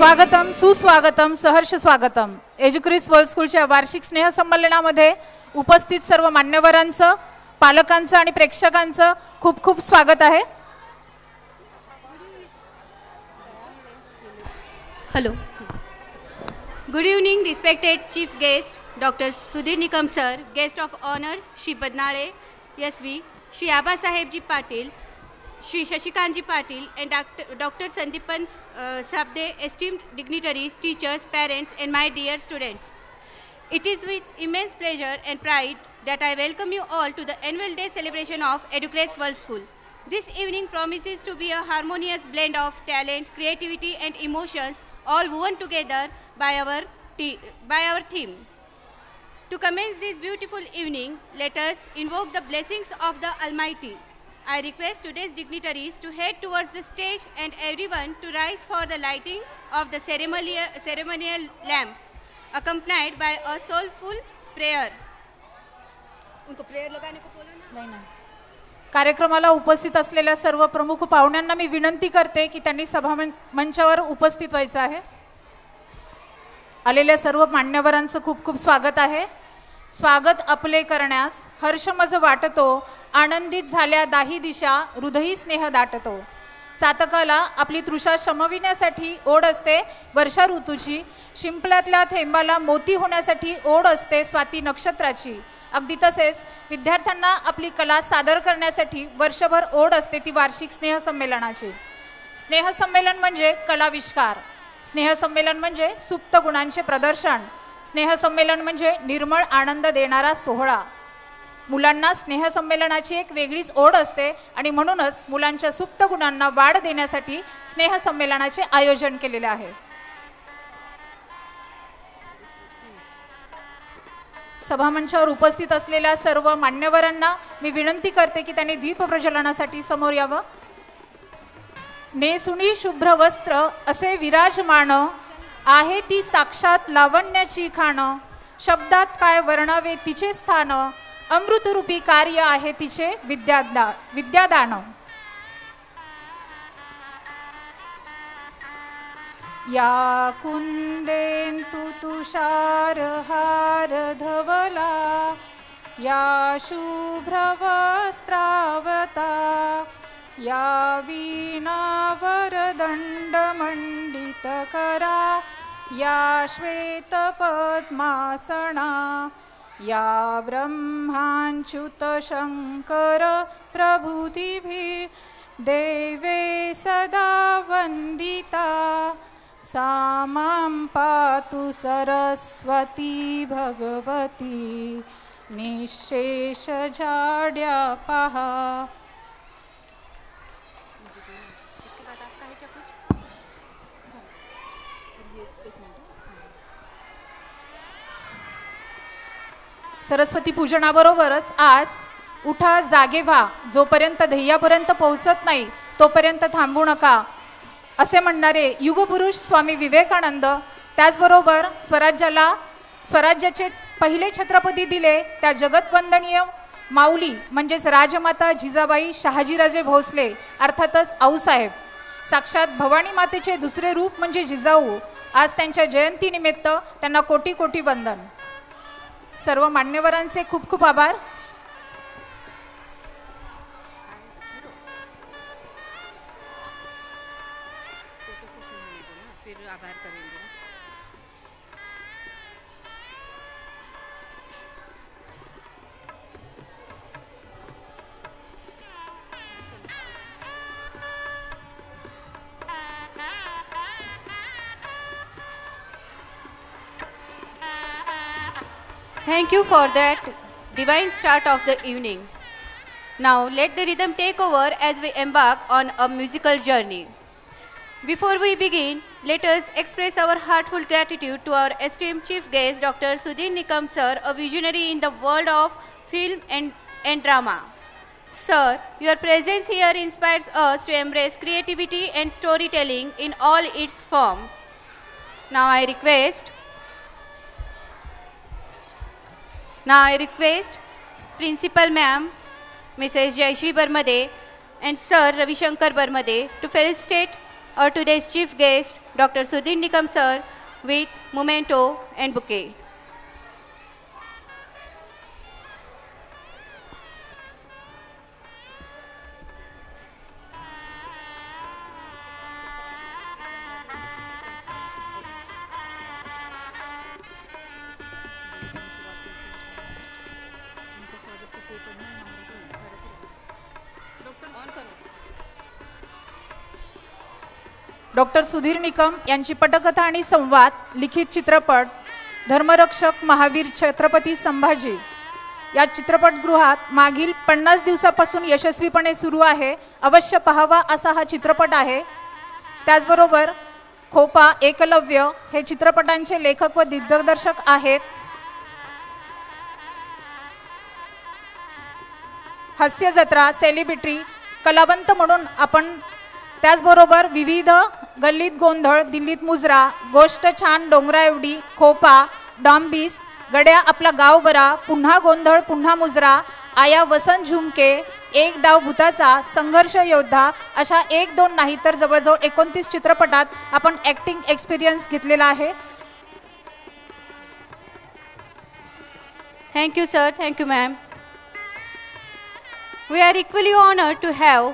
स्वागतम, सुस्वागतम, सहर्ष स्वागतम. एज्युक्रिस वर्ल्ड स्कूलच्या वार्षिक स्नेहसंमेलनामध्ये उपस्थित सर्व मान्यवरांचं, पालकांचं आणि प्रेक्षकांचं खूप खूप स्वागत आहे. Hello. Good evening, respected Chief Guest, Dr. Sudhir Nikam Sir, Guest of Honor, Shri Badnale, SV, Shri Abba Sahebji Patil, Shri Shashikanji Patil, and Dr. Sandipan Sabde, esteemed dignitaries, teachers, parents, and my dear students. It is with immense pleasure and pride that I welcome you all to the annual day celebration of Educrates World School. This evening promises to be a harmonious blend of talent, creativity, and emotions, all woven together by our theme. To commence this beautiful evening, let us invoke the blessings of the Almighty. I request today's dignitaries to head towards the stage and everyone to rise for the lighting of the ceremonial lamp, accompanied by a soulful prayer. उनको prayer लगाने को बोला ना? नाही नाही. कार्यक्रमाला उपस्थित असलेल्या सर्व प्रमुख पाहुण्यांना मी विनंती करते की त्यांनी सभा मंचावर उपस्थित व्हायचं आहे. आलेल्या सर्व मान्यवरांचं खूप खूप स्वागत आहे. स्वागत आपले करण्यास हर्ष मज वाटतो, आनंदित झाल्या दाही दिशा, हृदयी स्नेह दाटतो. चातकाला आपली तृषा शमविण्यासाठी ओढ असते वर्षा ऋतूची, शिंपल्यातल्या थेंबाला मोती होण्यासाठी ओढ असते स्वाती नक्षत्राची. अगदी तसेच विद्यार्थ्यांना आपली कला सादर करण्यासाठी वर्षभर ओढ असते ती वार्षिक स्नेहसंमेलनाची. स्नेहसंमेलन म्हणजे कलाविष्कार, स्नेहसंमेलन म्हणजे सुप्त गुणांचे प्रदर्शन, स्नेहसंमेलन म्हणजे निर्मळ आनंद देणारा सोहळा. मुलांना स्नेहसंमेलनाची एक वेगळीच ओढ असते आणि म्हणूनच मुलांच्या सुप्त गुणांना वाढ देण्यासाठी स्नेहसंमेलनाचे आयोजन केलेले आहे. सभामंचावर उपस्थित असलेल्या सर्व मान्यवरांना मी विनंती करते की त्यांनी दीप प्रज्वलनासाठी समोर यावं. नेसुनी शुभ्र वस्त्र असे विराजमान, आहे ती साक्षात लावण्याची खाण. शब्दात काय वर्णावे तिचे स्थान, अमृतरूपी कार्य आहे तिचे विद्यादान. या कुंदेंतु तुषार हार धवला, या शुभ्रवस्त्रावता, या वीणावर दंडमंडित करा, या श्वेत पद्मासना, या ब्रह्माच्युत शंकर प्रभूतिभिः देवे सदा वंदिता. सा मां पातु सरस्वती भगवती, निःशेष जाड्या पहा. सरस्वती पूजनाबरोबरच आज उठा जागे व्हा, जोपर्यंत ध्येयापर्यंत पोहोचत नाही तोपर्यंत थांबू नका असे म्हणणारे युगपुरुष स्वामी विवेकानंद, त्याचबरोबर स्वराज्याचे पहिले छत्रपती दिले त्या जगतवंदनीय माऊली म्हणजेच राजमाता जिजाबाई शहाजीराजे भोसले अर्थातच आऊसाहेब, साक्षात भवानी मातेचे दुसरे रूप म्हणजे जिजाऊ. आज त्यांच्या जयंतीनिमित्त त्यांना कोटी कोटी वंदन. सर्व मान्यवरांचे खूप खूप आभार. Thank you for that divine start of the evening. Now let the rhythm take over as we embark on a musical journey. Before we begin, let us express our heartfelt gratitude to our esteemed chief guest, Dr. Sudhir Nikam Sir, a visionary in the world of film and drama. Sir, your presence here inspires us to embrace creativity and storytelling in all its forms. Now I request Principal Ma'am, Mrs. Jayashree Barmade and Sir Ravi Shankar Barmade to felicitate our today's chief guest, Dr. Sudhir Nikam sir with memento and bouquet. Doctor Sudhir Nikam यांची पटकथा आणि संवाद लिखित चित्रपट धर्मरक्षक महावीर छत्रपती संभाजी या चित्रपटगृहात मागील 50 दिवसापासून यशस्वीपणे सुरू आहे. अवश्य पाहावा असा हा चित्रपट आहे. त्याचबरोबर खोपा, एकलव्य हे चित्रपटांचे लेखक व दिग्दर्शक आहेत. हास्य जत्रा, सेलिब्रिटी, कलावंत म्हणून आपण, त्याचबरोबर विविध गल्लीत गोंधळ, दिल्लीत मुजरा, गोष्ट छान डोंगराएवढी, खोपा, डांबीस, गड्या आपला गाव बरा, पुन्हा गोंधळ पुन्हा मुजरा, आया वसंत झुमके, एक डाव भूताचा, संघर्ष योद्धा अशा 1-2 नाही तर जवळजवळ 29 चित्रपटात आपण ॲक्टिंग एक्सपिरियन्स घेतलेला आहे. Thank you, sir. Thank you, ma'am. We are equally honored to have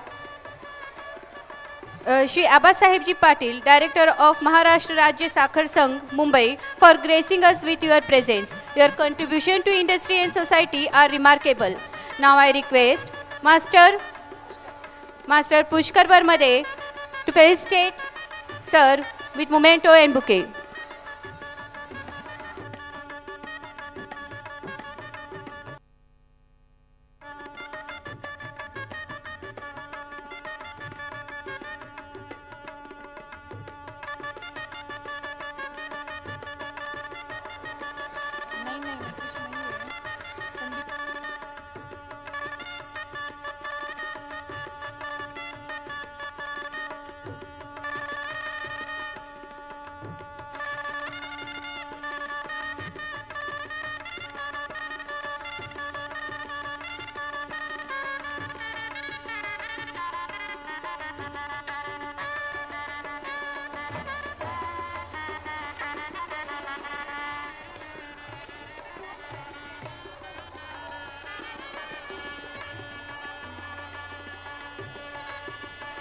Shri Abasahebji Patil, Director of Maharashtra Rajya Sakhar Sangh, Mumbai, for gracing us with your presence. Your contribution to industry and society are remarkable. Now I request Master Pushkar Barmade to felicitate sir with memento and bouquet.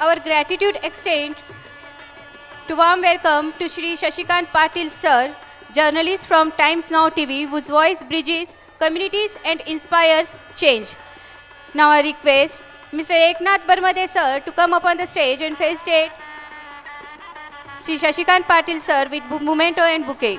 Our gratitude extend to warm welcome to Shri Shashikant Patil sir, journalist from Times Now TV, whose voice bridges communities and inspires change. Now I request Mr. Eknath Barmade sir to come up on the stage and felicitate Shri Shashikant Patil sir with memento and bouquet.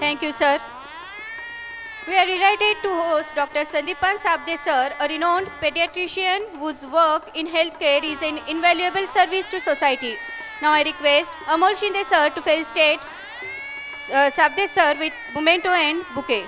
Thank you, sir. We are delighted to host Dr. Sandipan Sabde sir, a renowned pediatrician whose work in healthcare is an invaluable service to society. Now I request Amol Shinde sir to felicitate Sabde sir with memento and bouquet.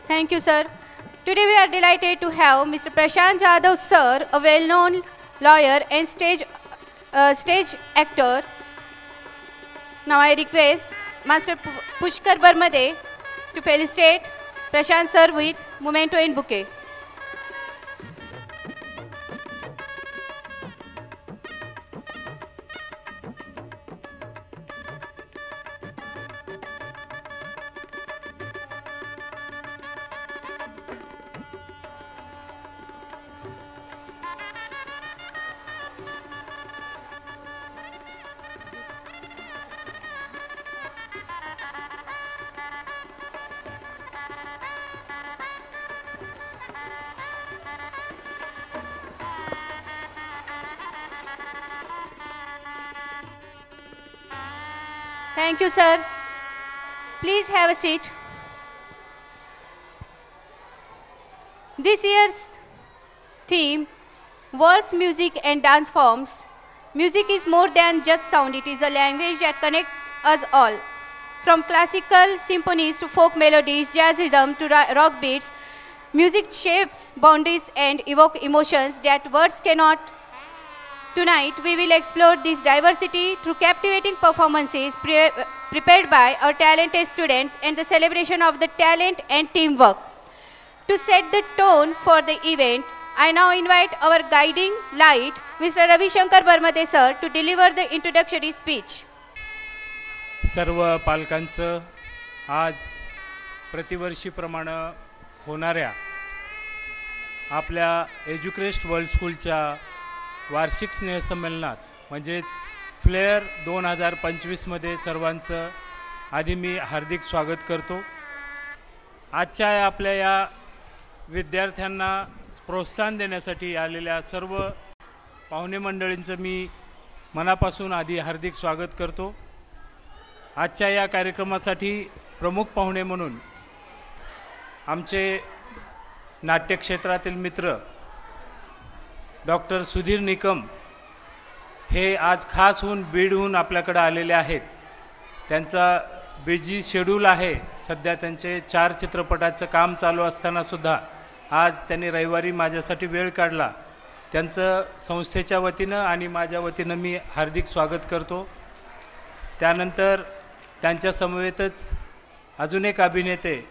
Thank you, sir. Today we are delighted to have Mr. Prashant Jadhav sir, a well-known lawyer and stage actor. Now I request Master Pushkar Barmade to felicitate Prashant sir with memento and bouquet. Thank you, sir. Please have a seat. This year's theme, World's Music and Dance Forms. Music is more than just sound. It is a language that connects us all. From classical symphonies to folk melodies, jazz rhythm to rock beats, music shapes boundaries and evoke emotions that words cannot. Tonight, we will explore this diversity through captivating performances prepared by our talented students and the celebration of the talent and teamwork. To set the tone for the event, I now invite our guiding light, Mr. Ravi Shankar Barmade sir, to deliver the introductory speech. सर्व पालकांचं आज प्रतिवर्षीप्रमाणे होणाऱ्या आपल्या एज्युक्रेस्ट world स्कूलच्या वार्षिक स्नेहसंमेलनात म्हणजेच flare 2025 मध्ये सर्वांचं आधी मी हार्दिक स्वागत करतो. आजच्या आपल्या या विद्यार्थ्यांना प्रोत्साहन देण्यासाठी आलेल्या सर्व पाहुणे मंडळींचं मी मनापासून आधी हार्दिक स्वागत करतो. आजच्या या कार्यक्रमासाठी प्रमुख पाहुणे म्हणून आमचे नाट्यक्षेत्रातील मित्र डॉक्टर सुधीर निकम हे आज खास होऊन बीडहून आपल्याकडे आलेले आहेत. त्यांचा बिझी शेड्यूल आहे. सध्या त्यांचे 4 चित्रपटाचं काम चालू असताना सुद्धा आज त्यांनी रविवारी माझ्यासाठी वेळ काढला. त्यांचं संस्थेच्या वतीनं आणि माझ्या वतीनं मी हार्दिक स्वागत करतो. त्यानंतर त्यांच्या समवेतच अजून एक अभिनेते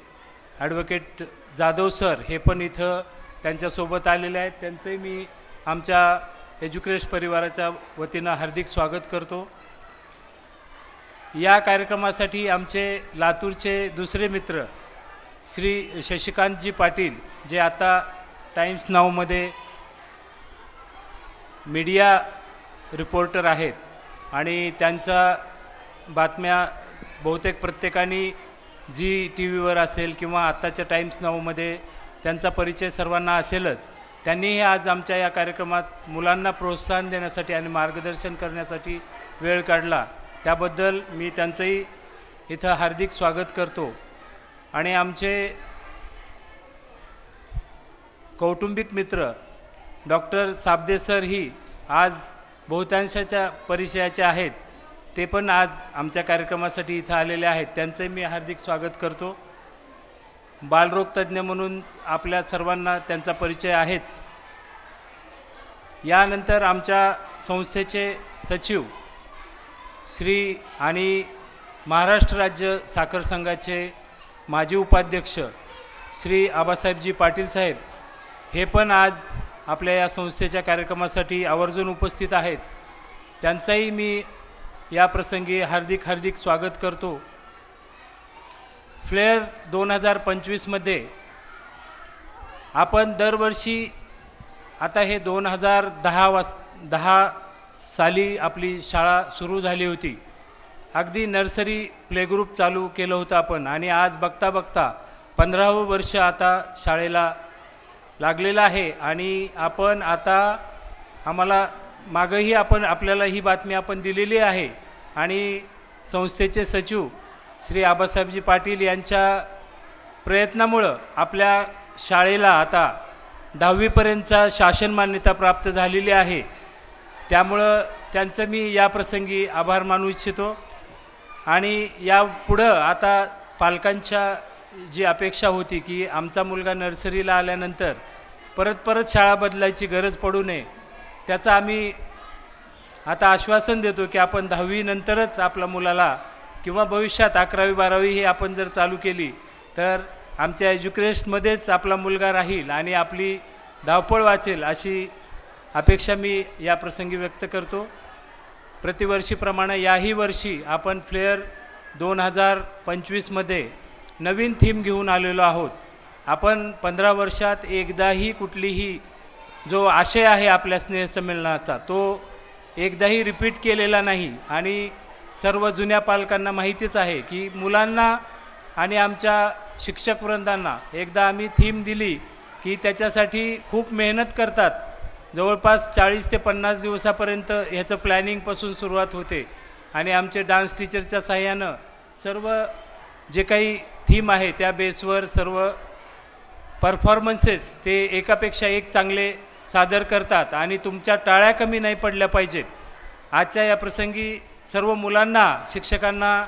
ॲडव्होकेट जाधव सर हे पण इथं त्यांच्यासोबत आलेले आहेत. त्यांचंही मी आमच्या एज्युक्रेस्ट परिवाराच्या वतीनं हार्दिक स्वागत करतो. या कार्यक्रमासाठी आमचे लातूरचे दुसरे मित्र श्री शशिकांतजी पाटील जे आता टाइम्स नावमध्ये मीडिया रिपोर्टर आहेत आणि त्यांच्या बातम्या बहुतेक प्रत्येकाने जी टी व्हीवर असेल किंवा आत्ताच्या टाइम्स नावमध्ये त्यांचा परिचय सर्वांना असेलच. त्यांनीही आज आमच्या या कार्यक्रमात मुलांना प्रोत्साहन देण्यासाठी आणि मार्गदर्शन करण्यासाठी वेळ काढला. त्याबद्दल मी त्यांचंही इथं हार्दिक स्वागत करतो. आणि आमचे कौटुंबिक मित्र डॉक्टर साबदे सर ही आज बहुतांशाच्या परिचयाचे आहेत. ते पण आज आमच्या कार्यक्रमासाठी इथं आलेले आहेत. त्यांचंही मी हार्दिक स्वागत करतो. बालरोग तज्ज्ञ म्हणून आपल्या सर्वांना त्यांचा परिचय आहेच. यानंतर आमच्या संस्थेचे सचिव श्री आणि महाराष्ट्र राज्य साखर संघाचे माजी उपाध्यक्ष श्री आबासाहेबजी पाटील साहेब हे पण आज आपल्या या संस्थेच्या कार्यक्रमासाठी आवर्जून उपस्थित आहेत. त्यांचाही मी या प्रसंगी हार्दिक स्वागत करतो. फ्लेअर 2025 मध्ये आपण दरवर्षी आता हे 2010 साली आपली शाळा सुरू झाली होती. अगदी नर्सरी प्ले ग्रुप चालू केलं होतं आपण आणि आज बघता बघता 15वं वर्ष आता शाळेला लागलेलं आहे. आणि आपण आता आम्हाला मागंही आपल्याला ही बातमी आपण दिलेली आहे आणि संस्थेचे सचिव श्री आबासाहेबजी पाटील यांच्या प्रयत्नामुळं आपल्या शाळेला आता 10वीपर्यंतचा शासन मान्यता प्राप्त झालेली आहे. त्यामुळं त्यांचं मी या प्रसंगी आभार मानू इच्छितो. आणि यापुढं आता पालकांच्या जी अपेक्षा होती की आमचा मुलगा नर्सरीला आल्यानंतर परत शाळा बदलायची गरज पडू नये, त्याचं आम्ही आता आश्वासन देतो की आपण 10वी नंतरच आपल्या मुलाला किंवा भविष्यात 11वी 12वी ही आपण जर चालू केली तर आमच्या एज्युकेशनमध्येच आपला मुलगा राहील आणि आपली धावपळ वाचेल अशी अपेक्षा मी या प्रसंगी व्यक्त करतो. प्रतिवर्षीप्रमाणे याही वर्षी आपण फ्लेअर 2025 मध्ये नवीन थीम घेऊन आलेलो आहोत. आपण 15 वर्षात एकदाही कुठलीही जो आशय आहे आपल्या स्नेहसंमेलनाचा तो एकदाही रिपीट केलेला नाही. आणि सर्व जुन्या पालकांना माहितीच आहे की मुलांना आणि आमच्या शिक्षकवृंदांना एकदा आम्ही थीम दिली की त्याच्यासाठी खूप मेहनत करतात. जवळपास 40 ते 50 दिवसापर्यंत ह्याचं प्लॅनिंगपासून सुरुवात होते आणि आमचे डान्स टीचरच्या साहाय्यानं सर्व जे काही थीम आहे त्या बेसवर सर्व परफॉर्मन्सेस ते एकापेक्षा एक चांगले सादर करतात आणि तुमच्या टाळ्या कमी नाही पडल्या पाहिजेत. आजच्या या प्रसंगी सर्व मुलांना, शिक्षकांना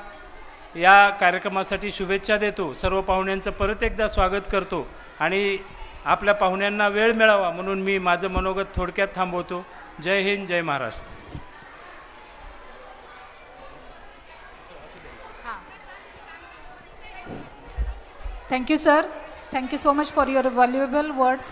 या कार्यक्रमासाठी शुभेच्छा देतो. सर्व पाहुण्यांचं परत एकदा स्वागत करतो आणि आपल्या पाहुण्यांना वेळ मिळावा म्हणून मी माझं मनोगत थोडक्यात थांबवतो. Jai Hind, Jai Maharashtra. Thank you sir. Thank you so much for your valuable words.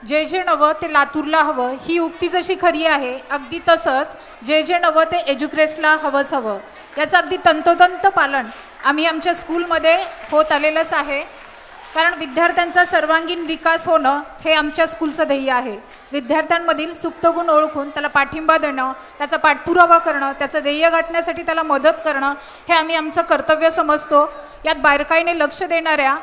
जे जे नवं ते लातूरला हवं ही उक्ती जशी खरी आहे, अगदी तसंच जे जे नवं ते एज्युक्रेस्टला हवंच हवं, याचं अगदी तंतोतंत पालन आम्ही आमच्या स्कूलमध्ये होत आलेलंच आहे. कारण विद्यार्थ्यांचा सर्वांगीण विकास होणं हे आमच्या स्कूलचं ध्येय आहे. विद्यार्थ्यांमधील सुप्त गुण ओळखून त्याला पाठिंबा देणं, त्याचा पाठपुरावा करणं, त्याचं ध्येय गाठण्यासाठी त्याला मदत करणं हे आम्ही आमचं कर्तव्य समजतो. यात बारकाईने लक्ष देणाऱ्या,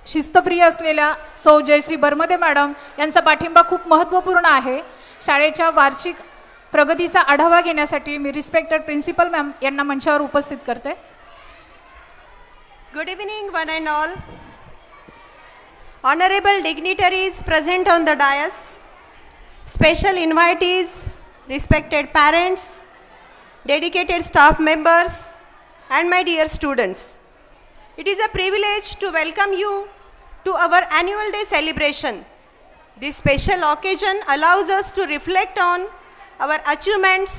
शिस्तप्रिय असलेल्या सौ जयश्री बर्मदे मॅडम यांचा पाठिंबा खूप महत्त्वपूर्ण आहे. शाळेच्या वार्षिक प्रगतीचा आढावा घेण्यासाठी मी रिस्पेक्टेड प्रिन्सिपल मॅम यांना मंचावर उपस्थित करते. Good evening one and all. Honorable dignitaries present on the dais, special invitees, respected parents, dedicated staff members, and my dear students. It is a privilege to welcome you to our annual day celebration. This special occasion allows us to reflect on our achievements,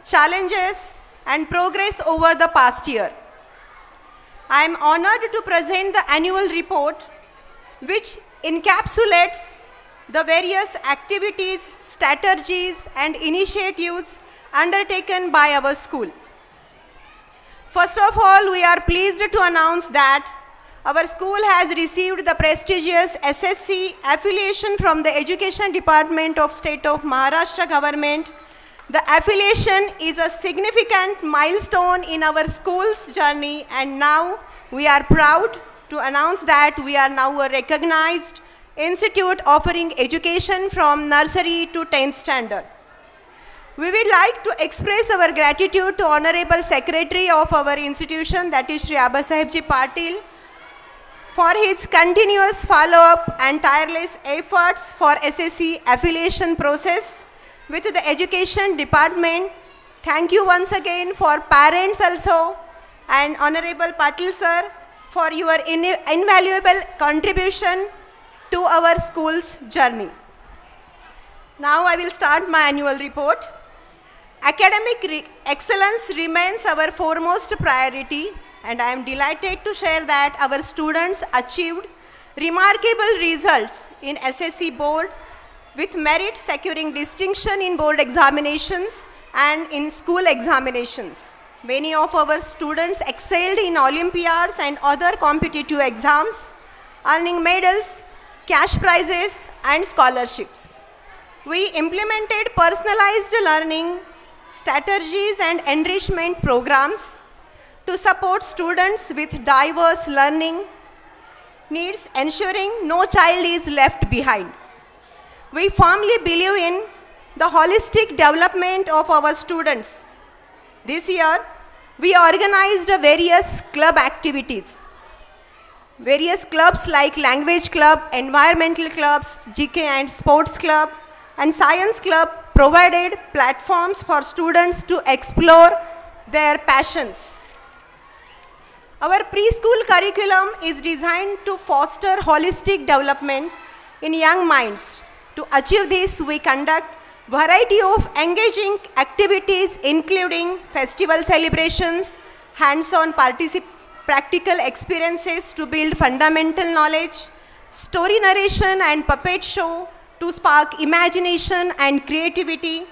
challenges, and progress over the past year. I am honored to present the annual report, which encapsulates the various activities, strategies, and initiatives undertaken by our school. First of all, we are pleased to announce that our school has received the prestigious SSC affiliation from the Education Department of State of Maharashtra government. The affiliation is a significant milestone in our school's journey, and now we are proud to announce that we are now a recognized institute offering education from nursery to 10th standard. We would like to express our gratitude to Honorable Secretary of our institution, that is Shri Abasahebji Patil, for his continuous follow-up and tireless efforts for SSC affiliation process with the Education Department. Thank you once again for parents also and Honorable Patil sir for your invaluable contribution to our school's journey. Now I will start my annual report. Academic excellence remains our foremost priority, and I am delighted to share that our students achieved remarkable results in SSC board, with merit securing distinction in board examinations and in school examinations. Many of our students excelled in Olympiads and other competitive exams, earning medals, cash prizes, and scholarships. We implemented personalized learning strategies and enrichment programs to support students with diverse learning needs, ensuring no child is left behind. We firmly believe in the holistic development of our students. This year, we organized various club activities. Various clubs like Language Club, Environmental Clubs, GK and Sports Club, and Science Club provided platforms for students to explore their passions. Our preschool curriculum is designed to foster holistic development in young minds. To achieve this, we conduct variety of engaging activities including festival celebrations, hands-on practical experiences to build fundamental knowledge, story narration and puppet show to spark imagination and creativity,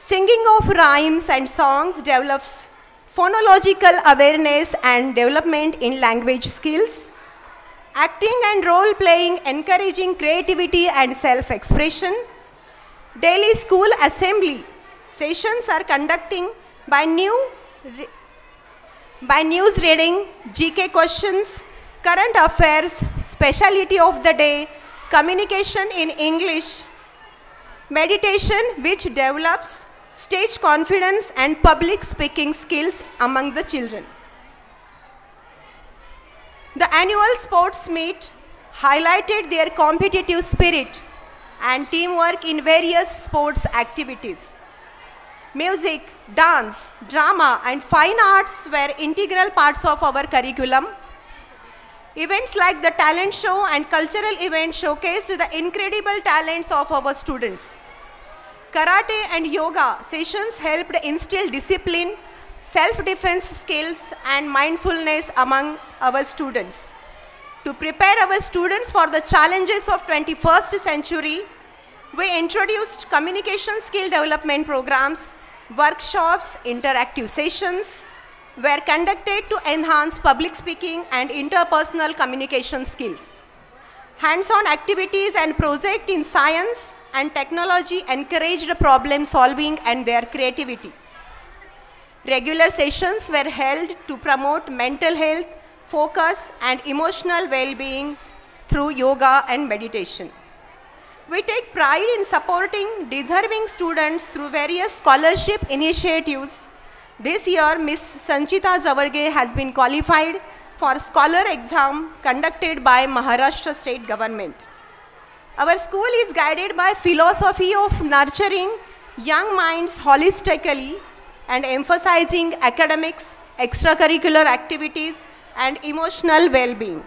singing of rhymes and songs develops phonological awareness and development in language skills, acting and role playing encouraging creativity and self-expression. Daily school assembly sessions are conducting by news reading, GK questions, current affairs, speciality of the day, communication in English, meditation which develops stage confidence and public speaking skills among the children. The annual sports meet highlighted their competitive spirit and teamwork in various sports activities. Music, dance, drama, and fine arts were integral parts of our curriculum. Events like the talent show and cultural events showcased the incredible talents of our students. Karate and yoga sessions helped instill discipline, self-defense skills, and mindfulness among our students. To prepare our students for the challenges of 21st century, we introduced communication skill development programs, workshops, interactive sessions were conducted to enhance public speaking and interpersonal communication skills. Hands-on activities and projects in science and technology encouraged problem solving and their creativity. Regular sessions were held to promote mental health, focus, and emotional well-being through yoga and meditation. We take pride in supporting deserving students through various scholarship initiatives. This year, Ms. Sanchita Zawarge has been qualified for scholar exam conducted by Maharashtra State Government. Our school is guided by philosophy of nurturing young minds holistically and emphasizing academics, extracurricular activities, and emotional well-being.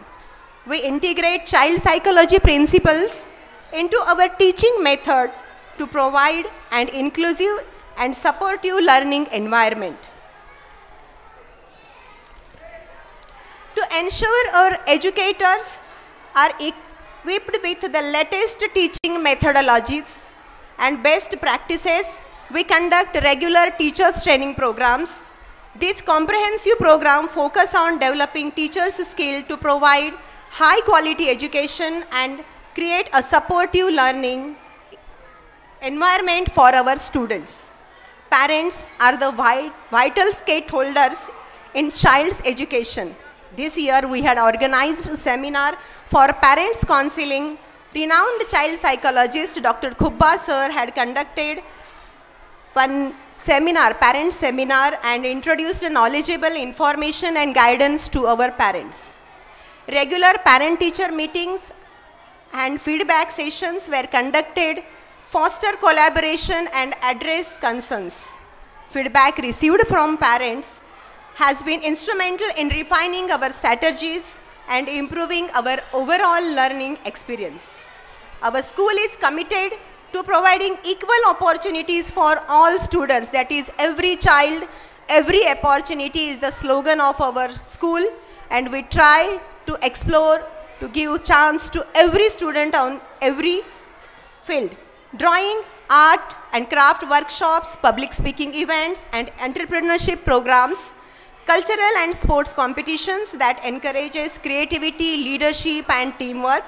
We integrate child psychology principles into our teaching method to provide an inclusive and supportive learning environment. To ensure our educators are equipped with the latest teaching methodologies and best practices, we conduct regular teachers training programs. This comprehensive program focuses on developing teachers' skill to provide high quality education and create a supportive learning environment for our students. Parents are the vital stakeholders in child's education. This year we had organized a seminar for parents counseling. Renowned child psychologist Dr. Khubba sir had conducted one seminar, parent seminar, and introduced knowledgeable information and guidance to our parents. Regular parent-teacher meetings and feedback sessions were conducted, foster collaboration and address concerns. Feedback received from parents has been instrumental in refining our strategies and improving our overall learning experience. Our school is committed to providing equal opportunities for all students. That is, every child, every opportunity is the slogan of our school, and we try to explore, to give chance to every student on every field. Drawing, art and craft workshops, public speaking events and entrepreneurship programs, cultural and sports competitions that encourages creativity, leadership and teamwork,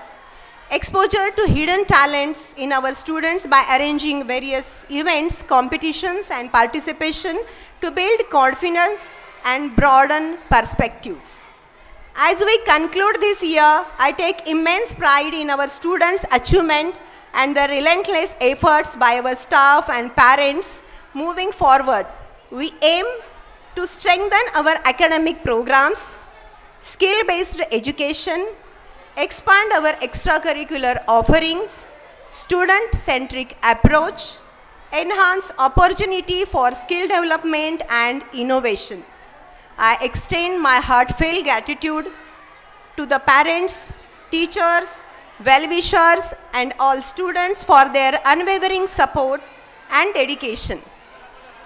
exposure to hidden talents in our students by arranging various events, competitions and participation to build confidence and broaden perspectives. As we conclude this year, I take immense pride in our students' achievement and the relentless efforts by our staff and parents moving forward. We aim to strengthen our academic programs, skill-based education, expand our extracurricular offerings, student-centric approach, enhance opportunity for skill development and innovation. I extend my heartfelt gratitude to the parents, teachers, well-wishers and all students for their unwavering support and dedication.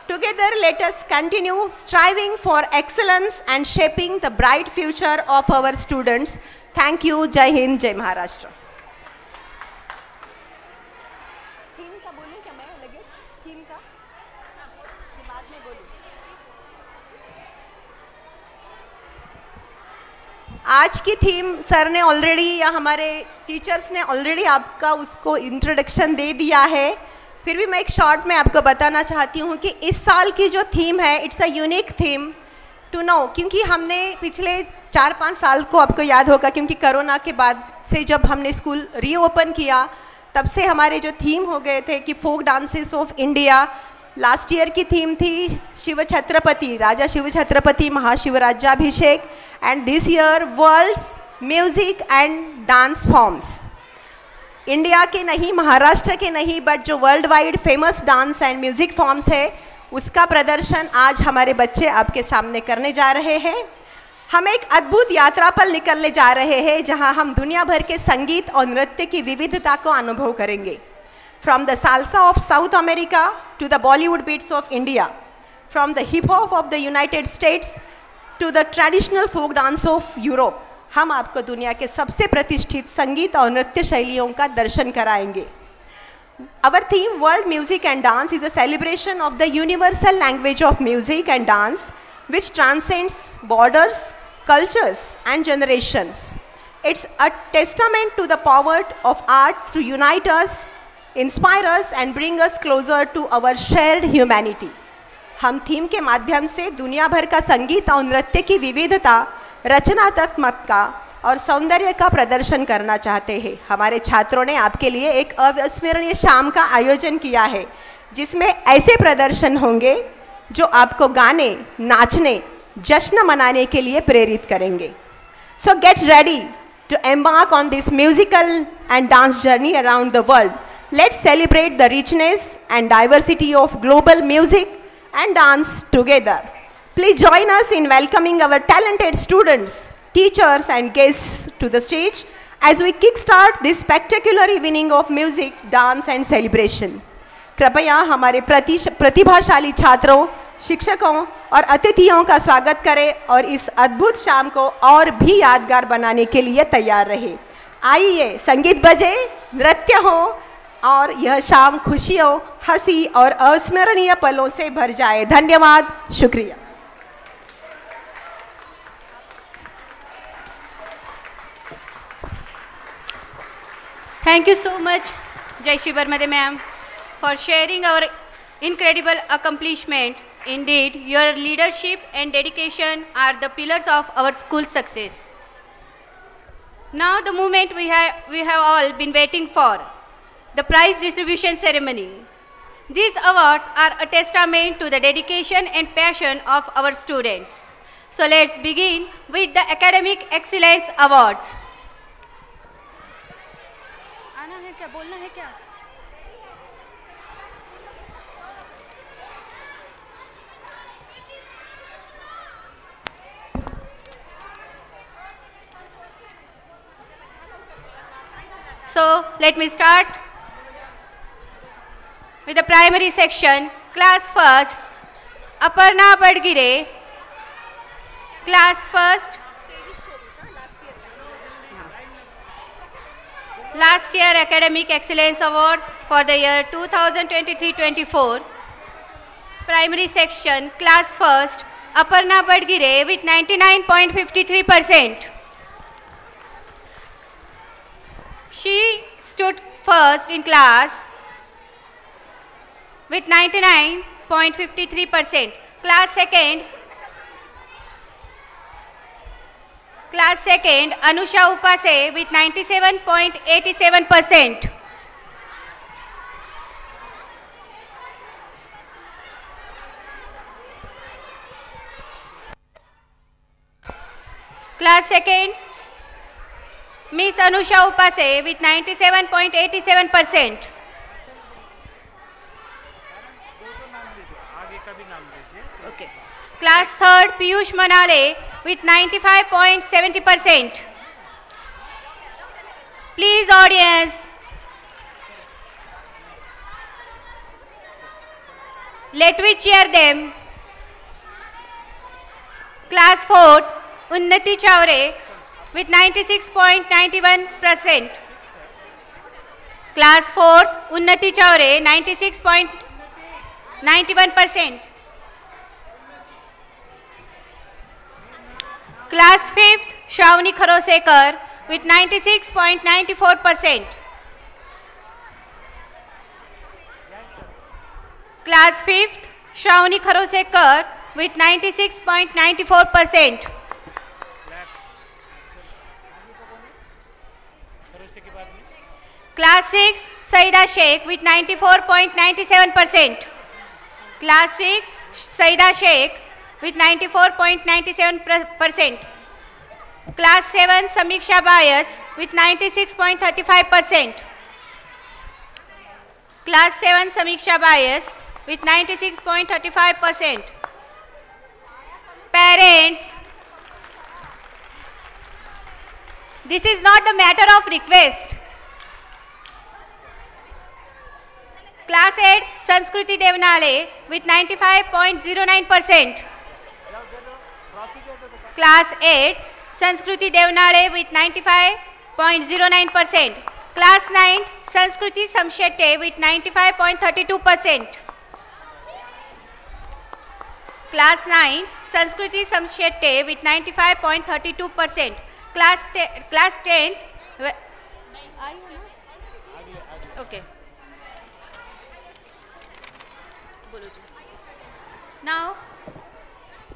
Together, let us continue striving for excellence and shaping the bright future of our students. Thank you. Jai Hind, Jai Maharashtra. आज की theme sir ने already या हमारे teachers ने already आपका उसको introduction दे दिया है, फिर भी मैं एक शॉर्ट में आपको बताना चाहती हूँ कि इस साल की जो थीम है, it's a unique theme to know, क्योंकि हमने पिछले 4-5 साल को आपको याद होगा, क्योंकि कोरोना के बाद से जब हमने स्कूल रीओपन किया तब से हमारे जो थीम हो गए थे कि folk dances of India, last year की थीम थी शिव छत्रपति, राजा शिव छत्रपति महाशिवराज्याभिषेक, and this year world's music and dance forms. India के नहीं, महाराष्ट्र के नहीं, बट जो world wide famous dance and music forms है उसका प्रदर्शन आज हमारे बच्चे आपके सामने करने जा रहे हैं। हम एक अद्भुत यात्रा पर निकलने जा रहे हैं जहां हम दुनिया भर के संगीत और नृत्य की विविधता को अनुभव करेंगे। From the salsa of South America to the Bollywood beats of India, from the hip hop of the United States to the traditional folk dance of Europe, हम आपको दुनिया के सबसे प्रतिष्ठित संगीत और नृत्य शैलियों का दर्शन कराएंगे। Our theme, World Music and Dance, is a celebration of the universal language of music and dance which transcends borders, cultures and generations. It's a testament to the power of art to unite us, inspire us and bring us closer to our shared humanity. हम theme के माध्यम से दुनिया भर का संगीत और नृत्य की विविधता, रचनात्मकता और सौंदर्य का प्रदर्शन करना चाहते हैं। हमारे छात्रों ने आपके लिए एक अविस्मरणीय शाम का आयोजन किया है जिसमें ऐसे प्रदर्शन होंगे जो आपको गाने, नाचने, जश्न मनाने के लिए प्रेरित करेंगे। So get ready to embark on this musical and dance journey around the world. Let's celebrate the richness and diversity of global music and dance together. Please join us in welcoming our talented students, teachers and guests to the stage as we kickstart this spectacular evening of music, dance and celebration. कृपया हमारे प्रतिभाशाली छात्रों, शिक्षकों और अतिथियों का स्वागत करें और इस अद्भुत शाम को और भी यादगार बनाने के लिए तैयार रहे। आइए संगीत बजे, नृत्य हो और यह शाम खुशियों, हंसी और अविस्मरणीय पलों से भर जाए। धन्यवाद, शुक्रिया। Thank you so much, Jayashree Barmade ma'am, for sharing our incredible accomplishment. Indeed, your leadership and dedication are the pillars of our school success. Now the moment we have all been waiting for, the prize distribution ceremony. These awards are a testament to the dedication and passion of our students. So let's begin with the Academic Excellence Awards. आना है क्या, बोलना है क्या? So let me start with the primary section. Class first, Aparna Badgire. Class first, last year Academic Excellence Awards for the year 2023-24. Primary section, class first, Aparna Badgire with 99.53%. She stood first in class with 99.53%. Class second, Anusha Upase with 97.87%. Class second, Miss Anusha Upase with 97.87%. Okay. Class third, Piyush Manale with 95.70%. Please audience, let we cheer them. Class fourth, Unnati Chowre with 96.91%. Class fourth, Unnati Chowre 96.91%. Class 5th, Shravani Kharosekar with 96.94%. Class 5th, Shravani Kharosekar with 96.94%. Class 6, Saida Sheikh with 94.97%. Class 6, Saida Sheikh with 94.97%. Class 7, Samiksha Bayas with 96.35%. Class 7, Samiksha Bayas with 96.35%. Parents, this is not the matter of request. Class 8, Sanskruti Devnale with 95.09%. Class 8, Sanskruti Devnale with 95.09%. Class 9, Sanskruti Samshette with 95.32%. Class 9, Sanskruti Samshette with 95.32%. Class 10, okay. Now,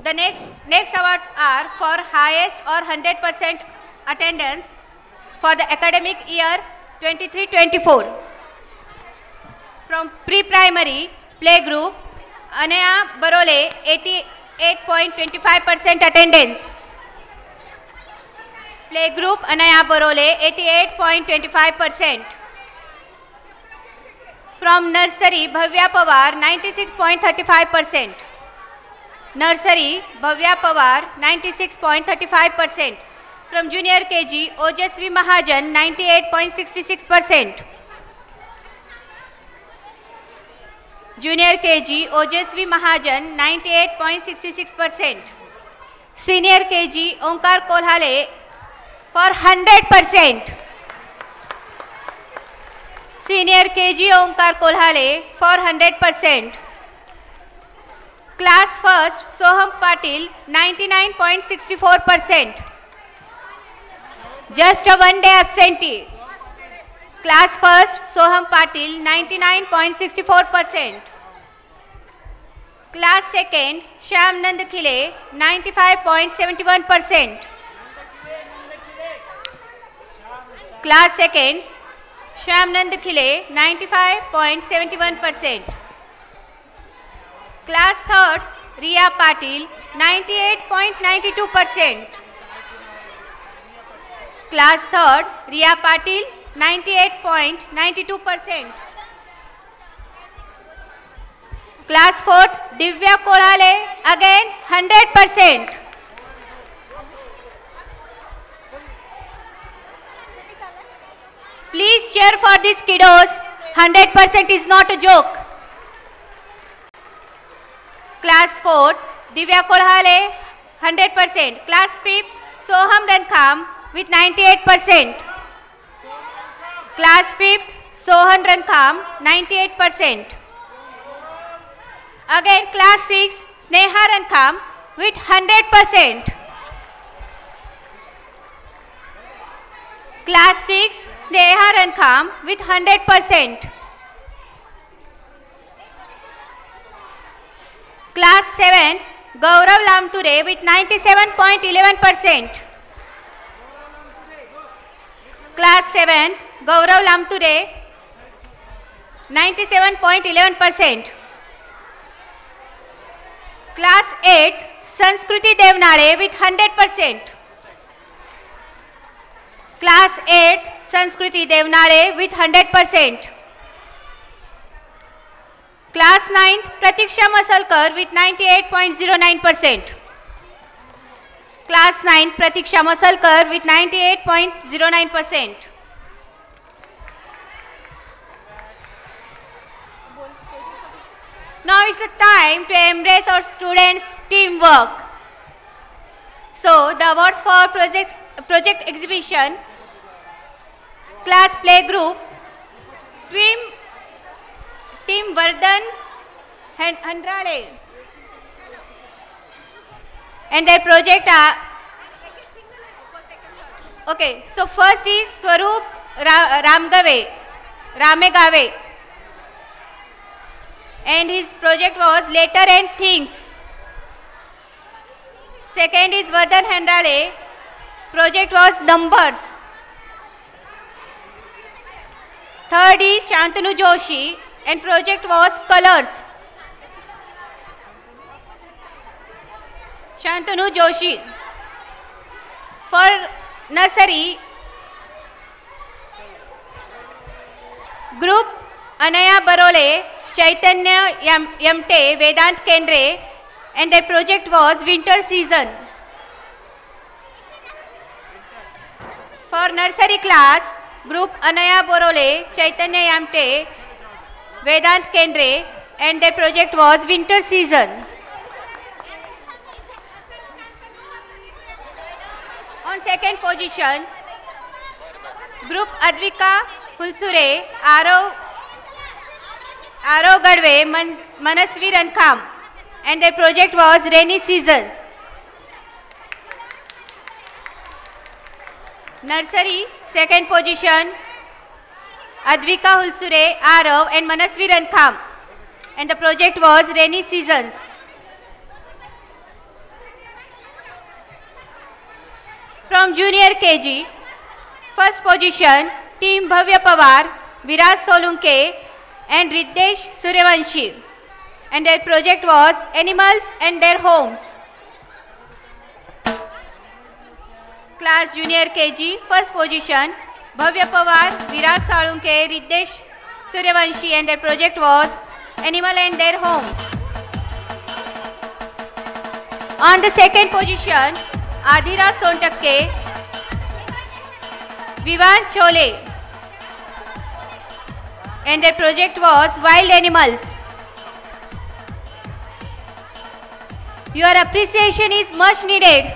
the next awards are for highest or 100% attendance for the academic year 23-24. From pre-primary playgroup, Anaya Barole 88.25% attendance. Playgroup Anaya Barole 88.25%. From nursery Bhavya Pawar 96.35%. Nursery Bhavya Pawar 96.35%. From junior KG Ojasvi Mahajan 98.66%. Junior KG Ojasvi Mahajan 98.66%. Senior KG Onkar Kolhale for 100%. Senior KG Onkar Kolhale for 100%. Class first Soham Patil 99.64%. Just a one day absentee. Class first Soham Patil 99.64%. Class second Shyam Nand Khile 95.71%. Class second Shyam Nand Khile 95.71%. Class third Riya Patil 98.92%. Class third Riya Patil 98.92%. Class fourth Divya Kolhale again 100%. Please cheer for these kiddos. 100% is not a joke. Class 4th Divya Kolhale 100%. Class 5th Soham Rankham with 98%. Class 5th Sohan Rankham 98%. Again class 6 Sneha Rankham with 100%. Class 6 Sneha Rankham with 100%. Class 7 Gaurav Lamture with 97.11%. Class 7 Gaurav Lamture 97.11%. Class 8 Sanskruti Devnale with 100%. Class 8 Sanskruti Devnale with 100%. Class 9 Pratiksha Masalkar with 98.09%. Class 9 Pratiksha Masalkar with 98.09%. Now it's the time to embrace our students' teamwork. So the awards for project exhibition, class play group, Team Vardhan Handrale, and their project are, okay, so first is Swaroop Ramegave, and his project was Letter and Things. Second is Vardhan Handrale, project was Numbers. Third is Shantanu Joshi, and project was Colors. Shantanu Joshi. For nursery, group Anaya Barole, Chaitanya Yamte, Vedant Kendre, and their project was winter season. For nursery class, group Anaya Borole, Chaitanya Yamte, Vedant Kendre, and their project was winter season. On second position, group Advika Hulsure, Aro Gadve, Manasvi Rankam, and their project was rainy season. Nursery, second position, Advika Hulsure, Arav and Manasvi Rankam, and the project was rainy seasons. From junior KG, first position, team Bhavya Pawar, Viraj Solunke and Riddesh Suryavanshi, and their project was animals and their homes. Class junior KG, first position, Bhavya Pawar, Viraj Solunke, Riddesh Suryavanshi, and their project was animal and their homes. On the second position, Adhira Sontakke, Vivan Chole, and their project was wild animals. Your appreciation is much needed.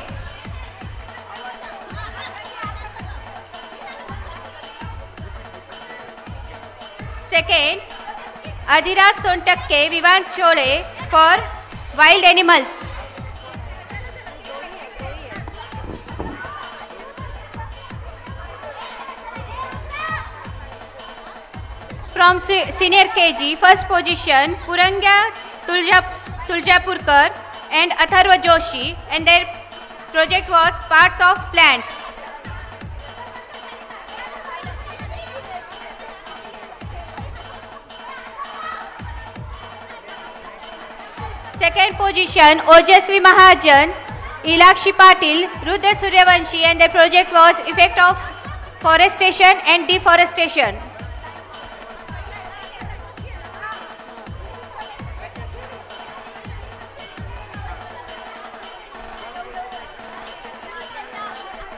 Second, Adhira Sontakke, Vivan Chole for wild animals. From senior KG, first position, Purangya Tuljapurkar and Atharva Joshi, and their project was parts of plants. Second position, Ojasvi Mahajan, Ilakshi Patil, Rudra Suryavanshi, and their project was effect of forestation and deforestation.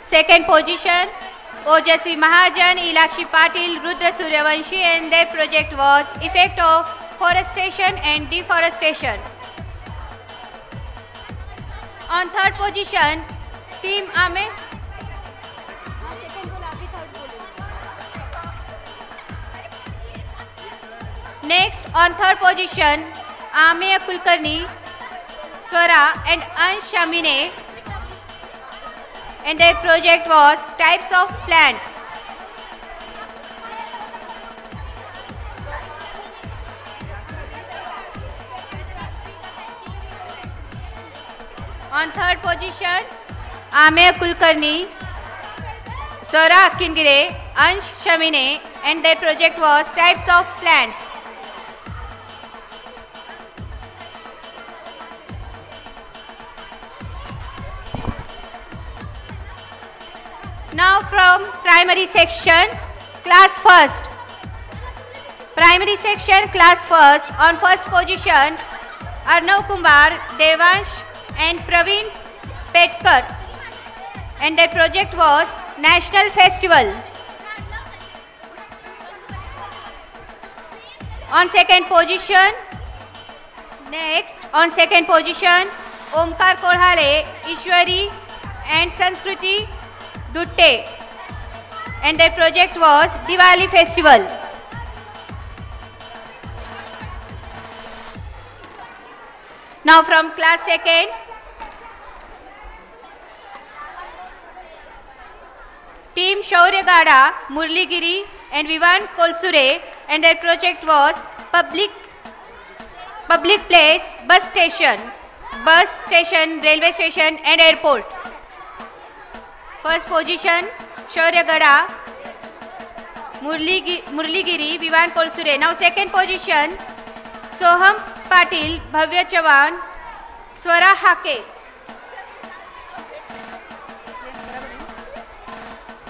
Second position, Ojasvi Mahajan, Ilakshi Patil, Rudra Suryavanshi, and their project was effect of forestation and deforestation. On third position, team Ame. Next, on third position, Ame Kulkarni, Swara and Ansh Shamine, and their project was types of plants. On third position, Amey Kulkarni, Swara Kingire, Ansh Shamine, and their project was types of plants. Now from primary section, class first. Primary section, class first. On first position, Arnav Kumar, Devansh and Praveen Petkar, and their project was National Festival. On second position, next, on second position, Omkar Kolhale, Ishwari and Sanskruti Dutte, and their project was Diwali Festival. Now from class second, team Shaurya Gada, Murli Giri and Vivan Kolsure, and their project was public place, bus station, railway station and airport. First position, Shaurya Gada, Murli Giri, Vivan Kolsure. Now second position, Soham Patil, Bhavya Chavan, Swara Hake,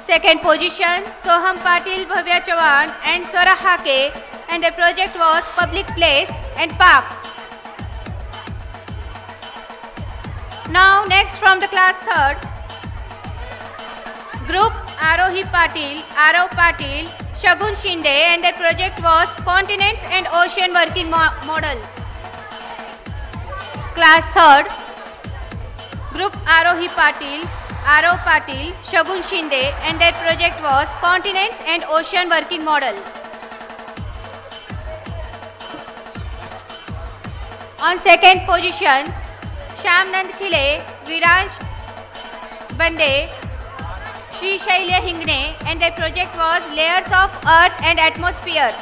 Second position, Soham Patil, Bhavya Chavan and Swara Hake, and the project was Public Place and Park. Now next from the class 3rd, Group Arohi Patil, Arav Patil, Shagun Shinde, and their project was Continents and Ocean Working Model. Class 3rd, Group Arohi Patil, Arav Patil, Shagun Shinde, and their project was Continents and Ocean Working Model. On second position, Shyamnand Khile, Viransh Bande, Sri Shailya Hingne, and their project was Layers of Earth and Atmosphere.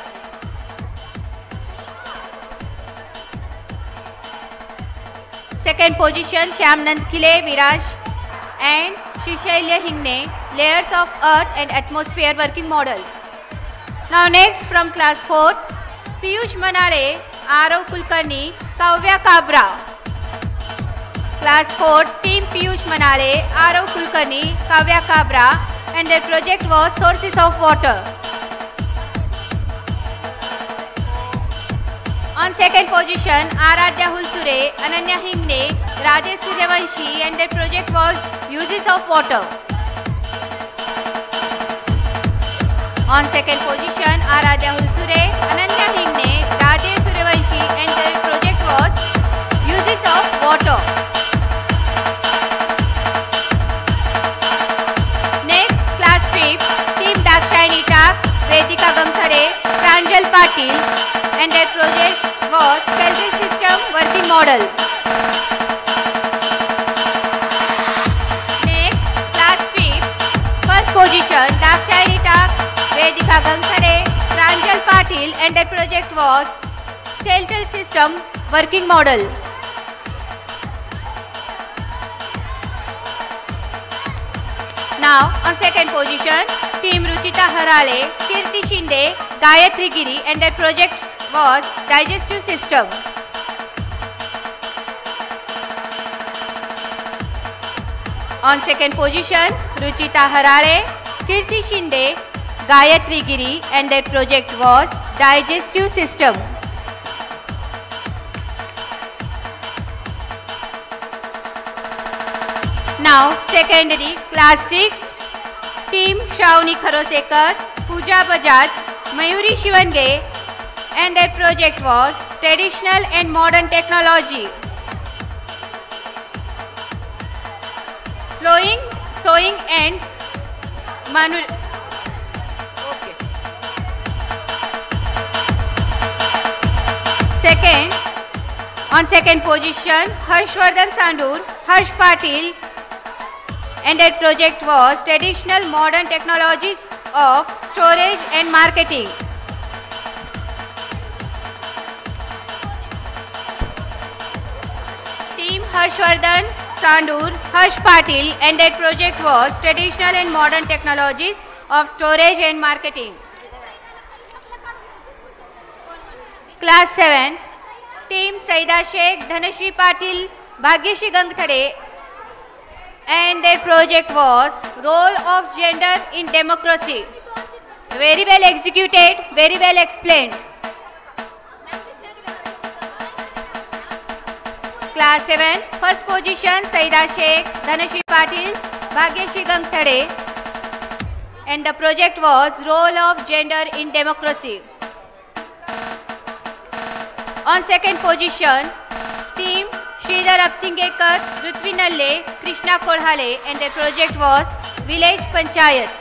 Second position, Shyamnand Khile, Viransh and Sri Shailya Hingne, Layers of Earth and Atmosphere Working Model. Now next from class 4th, Piyush Manale, Arav Kulkarni, Kavya Kabra. Class 4, Team Piyush Manale, Arav Kulkarni, Kavya Kabra, and their project was Sources of Water. On second position, Aradhya Hulsure, Ananya Hingne, Rajesh Suryavanshi, and their project was Uses of Water. On second position, Aradhya Hulsure, Ananya Hingne, Rajesh Suryavanshi, and their project was Uses of Water. Next, class 5th, Team Dakshayani Tak, Vedika Gamthare, Pranjal Patil, and their project was Skeletal System Working Model. Next, class 5th, first position, Dakshayani Tak, Vedika Gamthare, Pranjal Patil, and their project was Skeletal System Working Model. Now, on second position, Team Ruchita Harale, Kirti Shinde, Gayatri Giri, and their project was Digestive System. On second position, Ruchita Harale, Kirti Shinde, Gayatri Giri, and their project was Digestive System. Now, secondary, class 6, Team Shauni Kharosekar, Pooja Bajaj, Mayuri Shivange, and their project was Traditional and Modern Technology. Flowing, Sewing and On second position, Harshvardhan Sandur, Harsh Patil, and their project was Traditional Modern Technologies of Storage and Marketing. Team Harshvardhan Sandur, Harsh Patil, and their project was Traditional and Modern Technologies of Storage and Marketing. Class 7, Team Saida Sheikh, Dhanashri Patil, Bhagyashri Gangthade, and their project was Role of Gender in Democracy. Very well executed, very well explained. Class 7, first position, Saida Sheikh, Dhanashri Patil, Bhagyashri Gangthade, and the project was Role of Gender in Democracy. On second position, Team Sridhar Apsingekar, Rutvi Nalle, Krishna Kodhale, and their project was Village Panchayat.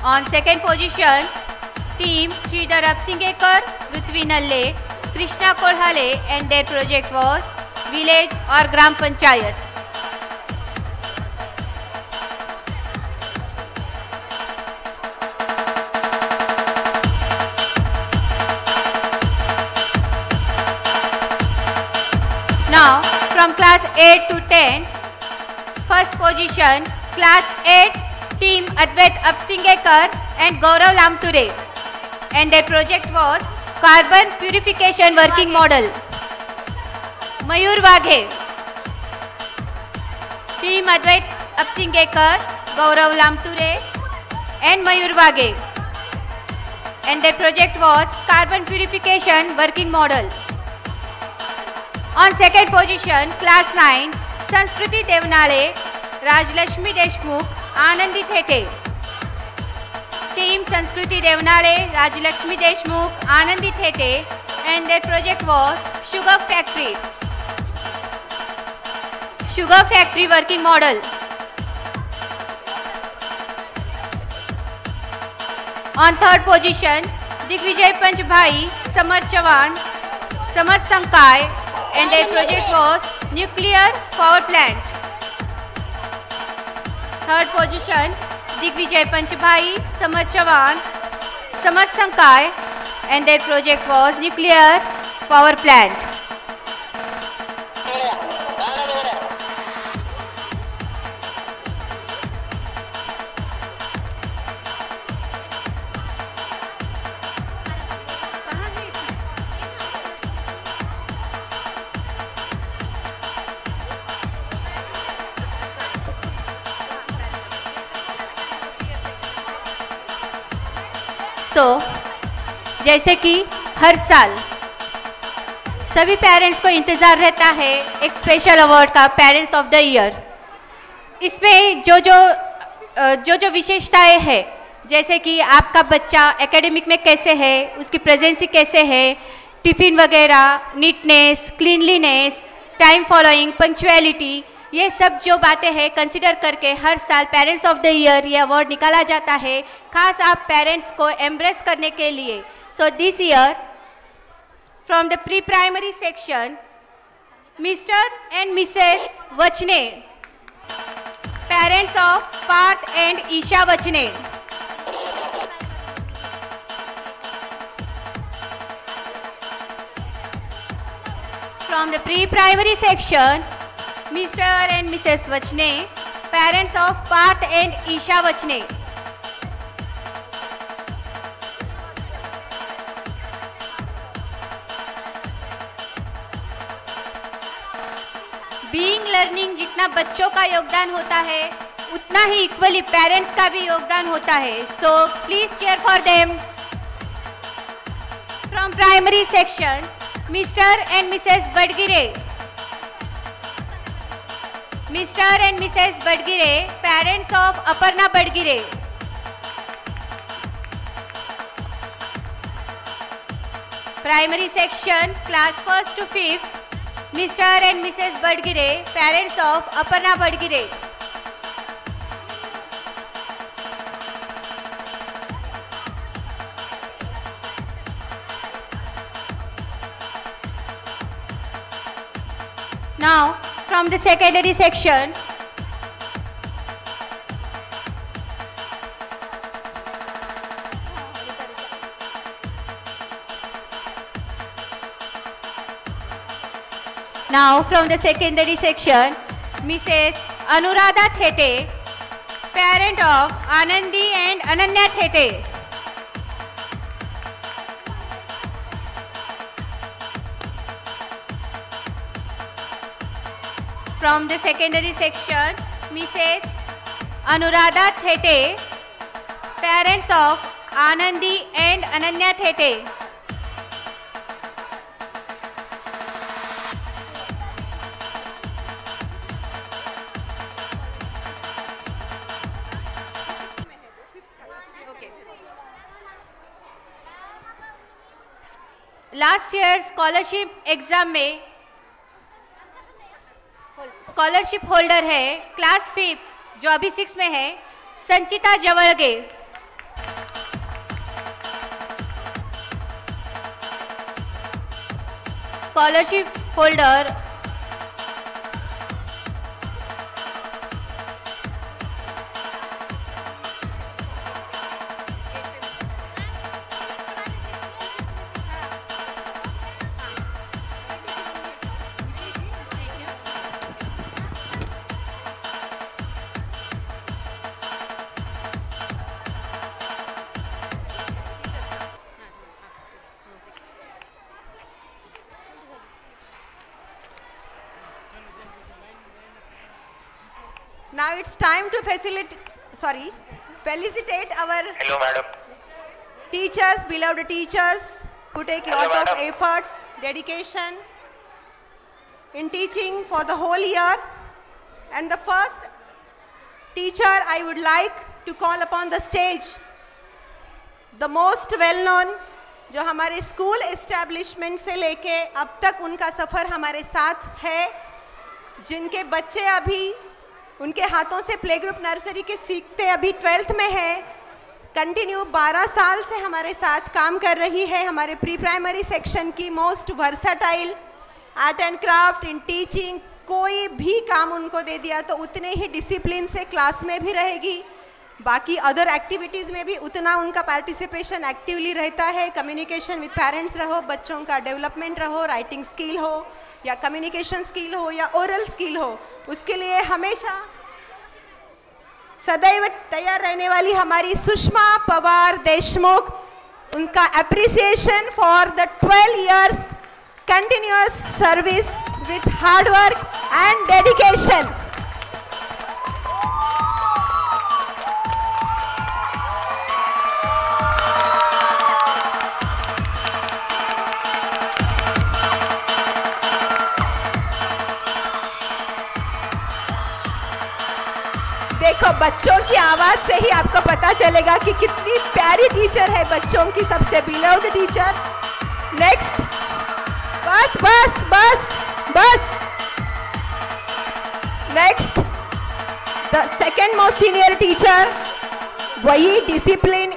On second position, Team Sridhar Apsingekar, Rutvi Nalle, Krishna Kodhale, and their project was Village or Gram Panchayat. Now, from class 8 to 10, first position, class 8, Team Advait Apsingekar and Gaurav Lamture, and their project was carbon purification working model, Mayur Waghe. Team Advait Apsingekar, Gaurav Lamture and Mayur Wage. And their project was carbon purification working model. On second position, class 9, Sanskruti Devnale, Rajlakshmi Deshmukh, Anandi Thete. Team Sanskruti Devnale, Rajlakshmi Deshmukh, Anandi Thete, and their project was Sugar Factory. Sugar Factory working model. On third position, Digvijay Panchbhai, Samar Chavan, Samar Sankai, and their project was nuclear power plant. Third position, Digvijay Panchbhai, Samar Chavan, Samar Sankai, and their project was nuclear power plant. जैसे कि हर साल सभी parents को इंतज़ार रहता है एक special award का, पेरेंट्स ऑफ द ईयर. इसमें जो विशेषताएं हैं, जैसे कि आपका बच्चा एकेडमिक में कैसे है, उसकी प्रेजेंसी कैसे है, टिफ़िन वगैरह, neatness, cleanliness, time following, punctuality, ये सब जो बातें हैं कंसिडर करके हर साल पेरेंट्स ऑफ द ईयर ये अवार्ड निकाला जाता है, खास आप पेरेंट्स को एम्ब्रेस करने के लिए. So this year from the pre primary section, Mr and Mrs Vachane, parents of Parth and Isha Vachane. From the pre-primary section, Mr. and Mrs. Vachne, parents of Parth and Isha Vachne. Being learning जितना बच्चों का योगदान होता है, उतना ही इक्वली पेरेंट्स का भी योगदान होता है. So please cheer for them. From primary section, Mr. and Mrs. Badgire. Mr. and Mrs. Badgire, parents of Aparna Badgire. Primary section, class 1st to 5th, Mr. and Mrs. Badgire, parents of Aparna Badgire. Now, from the secondary section, Mrs. Anuradha Thete, parent of Anandi and Ananya Thete. From the secondary section, Mrs. Anuradha Thete, parents of Anandi and Ananya Thete. Last year scholarship exam में scholarship holder है class 5th जो अभी 6 में है, Sanchita Jawalge. Scholarship holder Now it's time to felicitate our Hello, madam. teachers, beloved teachers, who take Hello, lot of madam. efforts, dedication in teaching for the whole year. And the first teacher I would like to call upon the stage, the most well known, जो हमारे school establishment से लेके अब तक उनका सफ़र हमारे साथ है, जिनके बच्चे अभी उनके हाथों से प्ले ग्रुप नर्सरी के सीखते अभी 12th में है, कंटिन्यू 12 साल से हमारे साथ काम कर रही है, हमारे प्री प्राइमरी सेक्शन की most versatile, art and craft in teaching, कोई भी काम उनको दे दिया तो उतने ही डिसिप्लिन से क्लास में भी रहेगी, बाकी अदर एक्टिविटीज़ में भी उतना उनका पार्टिसिपेशन एक्टिवली रहता है। कम्युनिकेशन विद पेरेंट्स रहो, बच्चों का डेवलपमेंट रहो, राइटिंग स्किल हो या कम्युनिकेशन स्किल हो या ओरल स्किल हो, उसके लिए हमेशा सदैव तैयार रहने वाली हमारी सुषमा पवार देशमुख, उनका appreciation for the 12 years continuous service with hard work and dedication. देखो, बच्चों की आवाज से ही आपको पता चलेगा कि कितनी प्यारी टीचर है, बच्चों की सबसे बिलोव्ड टीचर। नेक्स्ट, बस बस बस बस। Next, the second most senior teacher, वही discipline,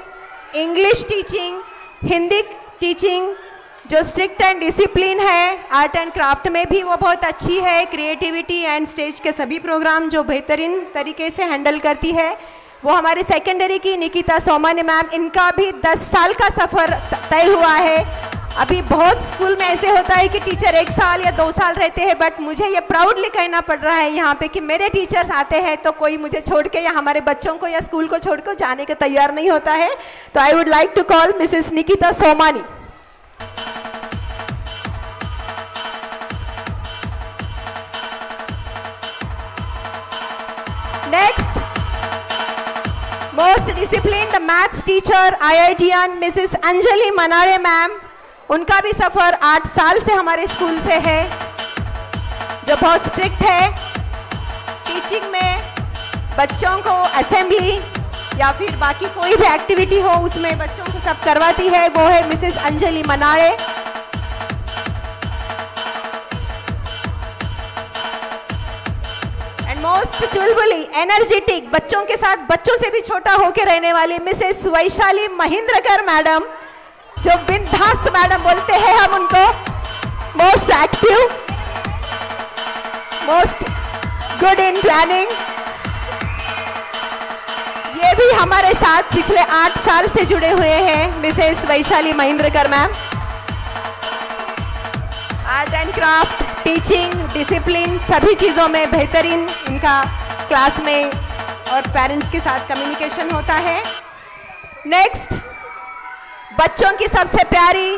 English teaching, Hindi teaching जो स्ट्रिक्ट एंड डिसिप्लिन है, आर्ट एंड क्राफ्ट में भी वो बहुत अच्छी है, क्रिएटिविटी एंड स्टेज के सभी प्रोग्राम जो बेहतरीन तरीके से हैंडल करती है, वो हमारे सेकेंडरी की निकिता सोमानी मैम। इनका भी 10 साल का सफ़र तय हुआ है। अभी बहुत स्कूल में ऐसे होता है कि टीचर 1 साल या 2 साल रहते हैं, बट मुझे ये प्राउडली कहना पड़ रहा है यहाँ पे कि मेरे टीचर्स आते हैं तो कोई मुझे छोड़ के या हमारे बच्चों को या स्कूल को छोड़ कर जाने के तैयार नहीं होता है। तो I would like to call Mrs Nikita Somani. Next, most disciplined maths teacher IITian Mrs. Anjali Manare ma'am, उनका भी सफ़र 8 साल से हमारे स्कूल से है, जो बहुत स्ट्रिक्ट है टीचिंग में। बच्चों को असेंबली या फिर बाकी कोई भी एक्टिविटी हो उसमें बच्चों को सब करवाती है, वो है मिसेस अंजलि मनारे। मोस्ट चुलबुली, एनर्जेटिक, बच्चों के साथ बच्चों से भी छोटा होकर रहने वाली मिसेस वैशाली महेंद्रकर मैडम, जो बिनधास्त मैडम बोलते हैं हम उनको। Most active, most good in planning, ये भी हमारे साथ पिछले 8 साल से जुड़े हुए हैं Mrs Vaishali Mahendrakar ma'am. Art and craft, teaching, discipline, सभी चीज़ों में बेहतरीन इनका क्लास में और पेरेंट्स के साथ कम्युनिकेशन होता है। नेक्स्ट, बच्चों की सबसे प्यारी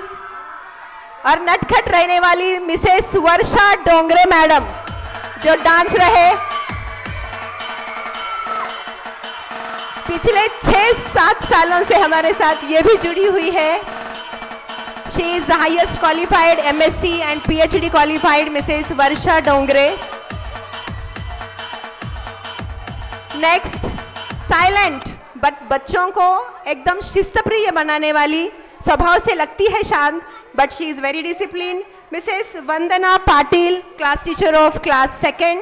और नटखट रहने वाली मिसेस वर्षा डोंगरे मैडम, जो डांस रहे पिछले 6-7 सालों से हमारे साथ ये भी जुड़ी हुई है। She is the highest qualified MSc and PhD qualified Mrs. Varsha Dongre. Next, silent but बच्चों को एकदम शिस्तप्रिय बनाने वाली, स्वभाव से लगती है शांत but she is very disciplined, Mrs. Vandana Patil, class teacher of class 2nd,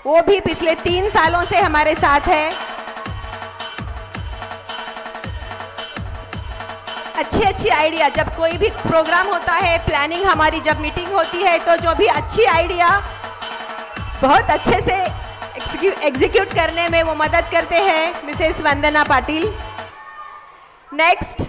वो भी पिछले 3 सालों से हमारे साथ है। अच्छी आइडिया, जब कोई भी प्रोग्राम होता है, प्लानिंग हमारी जब मीटिंग होती है, तो जो भी अच्छी आइडिया बहुत अच्छे से एग्जीक्यूट करने में वो मदद करते हैं मिसेस वंदना पाटिल। नेक्स्ट,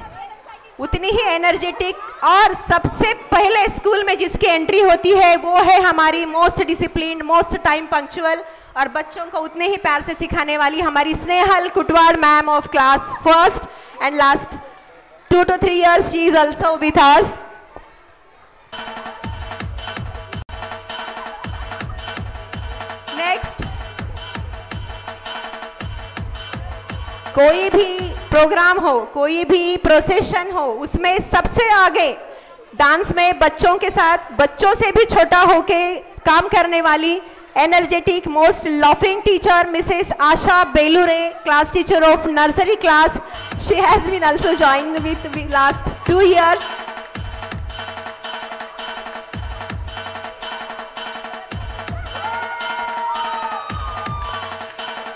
उतनी ही एनर्जेटिक और सबसे पहले स्कूल में जिसकी एंट्री होती है वो है हमारी most disciplined, most time punctual और बच्चों को उतने ही प्यार से सिखाने वाली हमारी Snehal Kutwad ma'am of class 1st and last 2 to 3 years she is also with us. Next, कोई भी प्रोग्राम हो, कोई भी प्रोसेशन हो, उसमें सबसे आगे डांस में बच्चों के साथ, बच्चों से भी छोटा होके काम करने वाली energetic, most laughing teacher, Mrs. Asha Belure, class teacher of nursery class. She has been also joined with me last 2 years.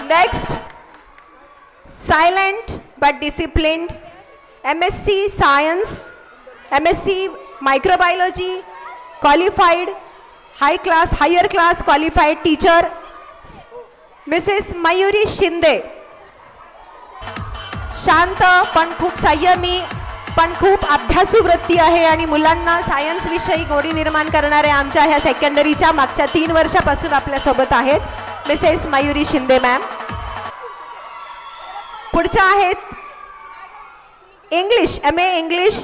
Next, silent but disciplined, MSc Science, MSc Microbiology, qualified, higher class qualified teacher, Mrs. Mayuri Shinde. शांत पण खूप संयमी पण खूप अभ्यासू वृत्ती आहे आणि मुलांना सायन्स विषयी गोडी निर्माण करणारे आमच्या ह्या सेकंडरीच्या मागच्या 3 वर्षापासून आपल्या सोबत आहेत मिसेस मयुरी शिंदे मॅम. पुढच्या आहेत English, MA English,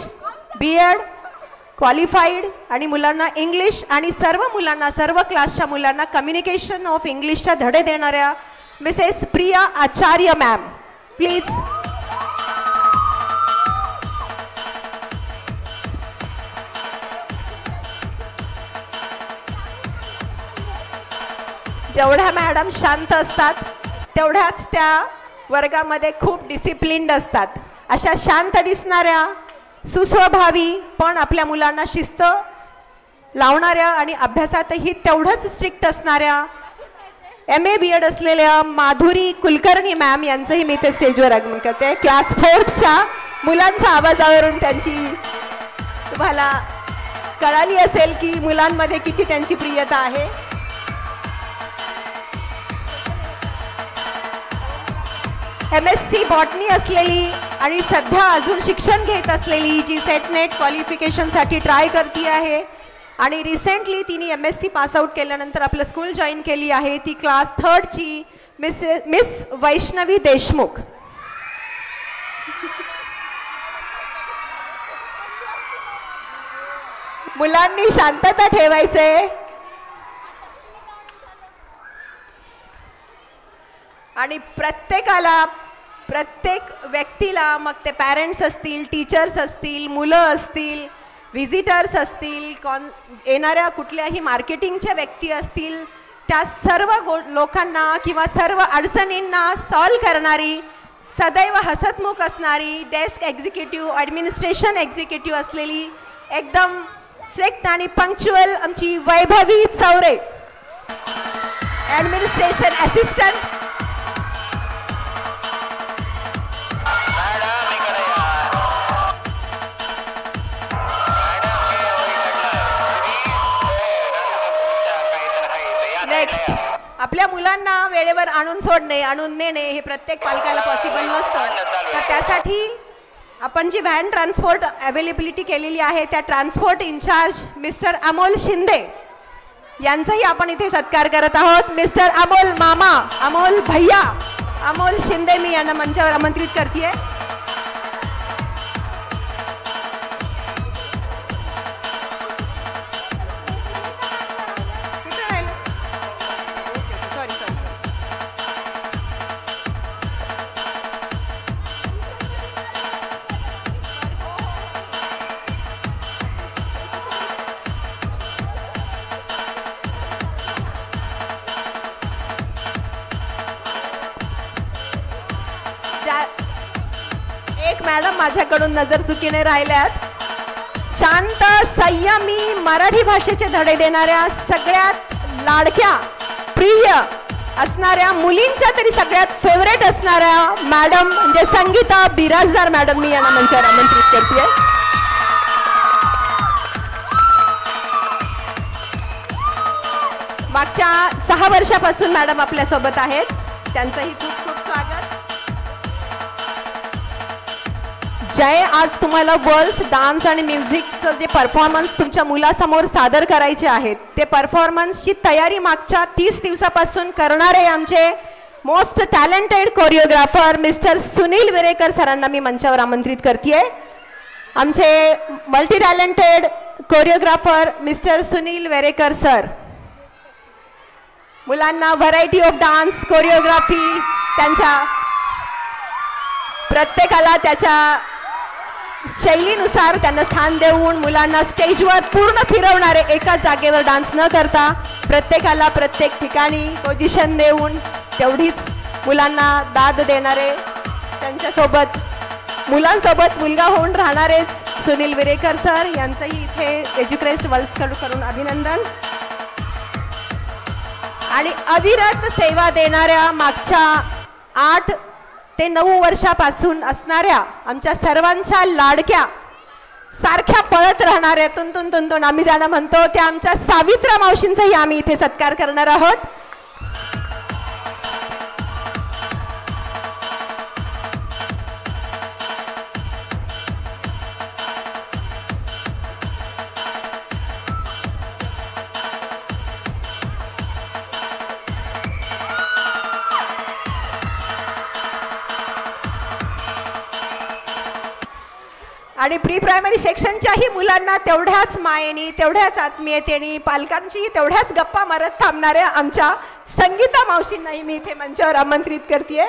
B.Ed qualified आणि मुलांना इंग्लिश आणि सर्व मुलांना, सर्व क्लासच्या मुलांना कम्युनिकेशन ऑफ इंग्लिशच्या धडे देणाऱ्या Mrs Priya Acharya ma'am. Please. जेवढ्या मॅडम शांत असतात तेवढ्याच त्या वर्गामध्ये खूप डिसिप्लिन्ड असतात. अशा शांत दिसणाऱ्या, सुस्वभावी पण आपल्या मुलांना शिस्त लावणाऱ्या आणि अभ्यासातही तेवढंच स्ट्रिक्ट असणाऱ्या MA B.Ed असलेल्या माधुरी कुलकर्णी मॅम यांचंही मी ते स्टेजवर आगमन करते. क्लास 4च्या मुलांच्या आवाजावरून त्यांची तुम्हाला कळाली असेल की मुलांमध्ये किती त्यांची प्रियता आहे. MSc बॉटनी असलेली आणि सध्या अजून शिक्षण घेत असलेली, जी सेट नेट क्वालिफिकेशनसाठी ट्राय करती आहे आणि रिसेंटली तिने MSc पासआउट केल्यानंतर आपलं स्कूल जॉईन केली आहे, ती क्लास 3ची मिस वैष्णवी देशमुख. मुलांनी शांतता ठेवायचे आणि प्रत्येक व्यक्तीला, मग ते पॅरेंट्स असतील, टीचर्स असतील, मुलं असतील, व्हिजिटर्स असतील, येणाऱ्या कुठल्याही मार्केटिंगच्या व्यक्ती असतील, त्या सर्व लोकांना किंवा सर्व अडचणींना सॉल्व करणारी, सदैव हसतमुख असणारी, डेस्क एक्झिक्युटिव्ह, ॲडमिनिस्ट्रेशन एक्झिक्युटिव्ह असलेली, एकदम स्ट्रिक्ट आणि पंक्च्युअल आमची Vaibhavi Chaure, administration assistant. Next, आपल्या मुलांना वेळेवर आणून सोडणे, आणून नेणे हे प्रत्येक पालकाला पॉसिबल नसतं, तर त्यासाठी आपण जी व्हॅन ट्रान्सपोर्ट अवेलेबिलिटी केलेली आहे त्या transport incharge mister Amol Shinde यांचाही आपण इथे सत्कार करत आहोत. मिस्टर अमोल मामा, अमोल भैया, अमोल शिंदे मी यांना मंचावर आमंत्रित करते. एक मॅडम माझ्याकडून नजर चुकीने राहिल्यात. शांत, संयमी, मराठी भाषेचे धडे देणाऱ्या, सगळ्यात लाडक्या, प्रिय असणाऱ्या, मुलींच्या तरी सगळ्यात फेवरेट असणाऱ्या मॅडम म्हणजे संगीता बिराजदार मॅडम मी यांना मंचावर आमंत्रित करते. मागच्या 6 वर्षापासून मॅडम आपल्या सोबत आहेत, त्यांचंही खूप खूप स्वागत. जय, आज तुम्हाला वर्ल्ड्स डान्स आणि म्युझिकचं जे परफॉर्मन्स तुमच्या मुलासमोर सादर करायचे आहेत, ते परफॉर्मन्सची तयारी मागच्या 30 दिवसापासून करणारे आमचे most talented choreographer Mr Sunil Virekar सरांना मी मंचावर आमंत्रित करते. आमचे multi talented choreographer Mr Sunil Virekar sir मुलांना व्हरायटी ऑफ डान्स कोरिओग्राफी त्यांच्या प्रत्येकाला त्याच्या शैलीनुसार त्यांना स्थान देऊन मुलांना स्टेजवर पूर्ण फिरवणारे, एकाच जागेवर डान्स न करता प्रत्येकाला प्रत्येक ठिकाणी पोझिशन देऊन तेवढीच मुलांना दाद देणारे, त्यांच्यासोबत मुलांसोबत मुलगा होऊन राहणारेच सुनील विरेकर सर यांचंही इथे एज्युक्रेस्ट वर्ल्डकडून अभिनंदन. आणि अविरत सेवा देणाऱ्या मागच्या 8 ते 9 वर्षापासून असणाऱ्या आमच्या सर्वांच्या लाडक्या, सारख्या पळत राहणाऱ्या तुंतून आम्ही ज्यांना म्हणतो त्या आमच्या सावित्रा मावशींचाही आम्ही इथे सत्कार करणार आहोत. आणि प्री प्रायमरी सेक्शनच्याही मुलांना तेवढ्याच मायेनी, तेवढ्याच आत्मीयतेने, पालकांचीही तेवढ्याच गप्पा मारत थांबणाऱ्या आमच्या संगीता मावशींनाही मी इथे मंचावर आमंत्रित करतेय.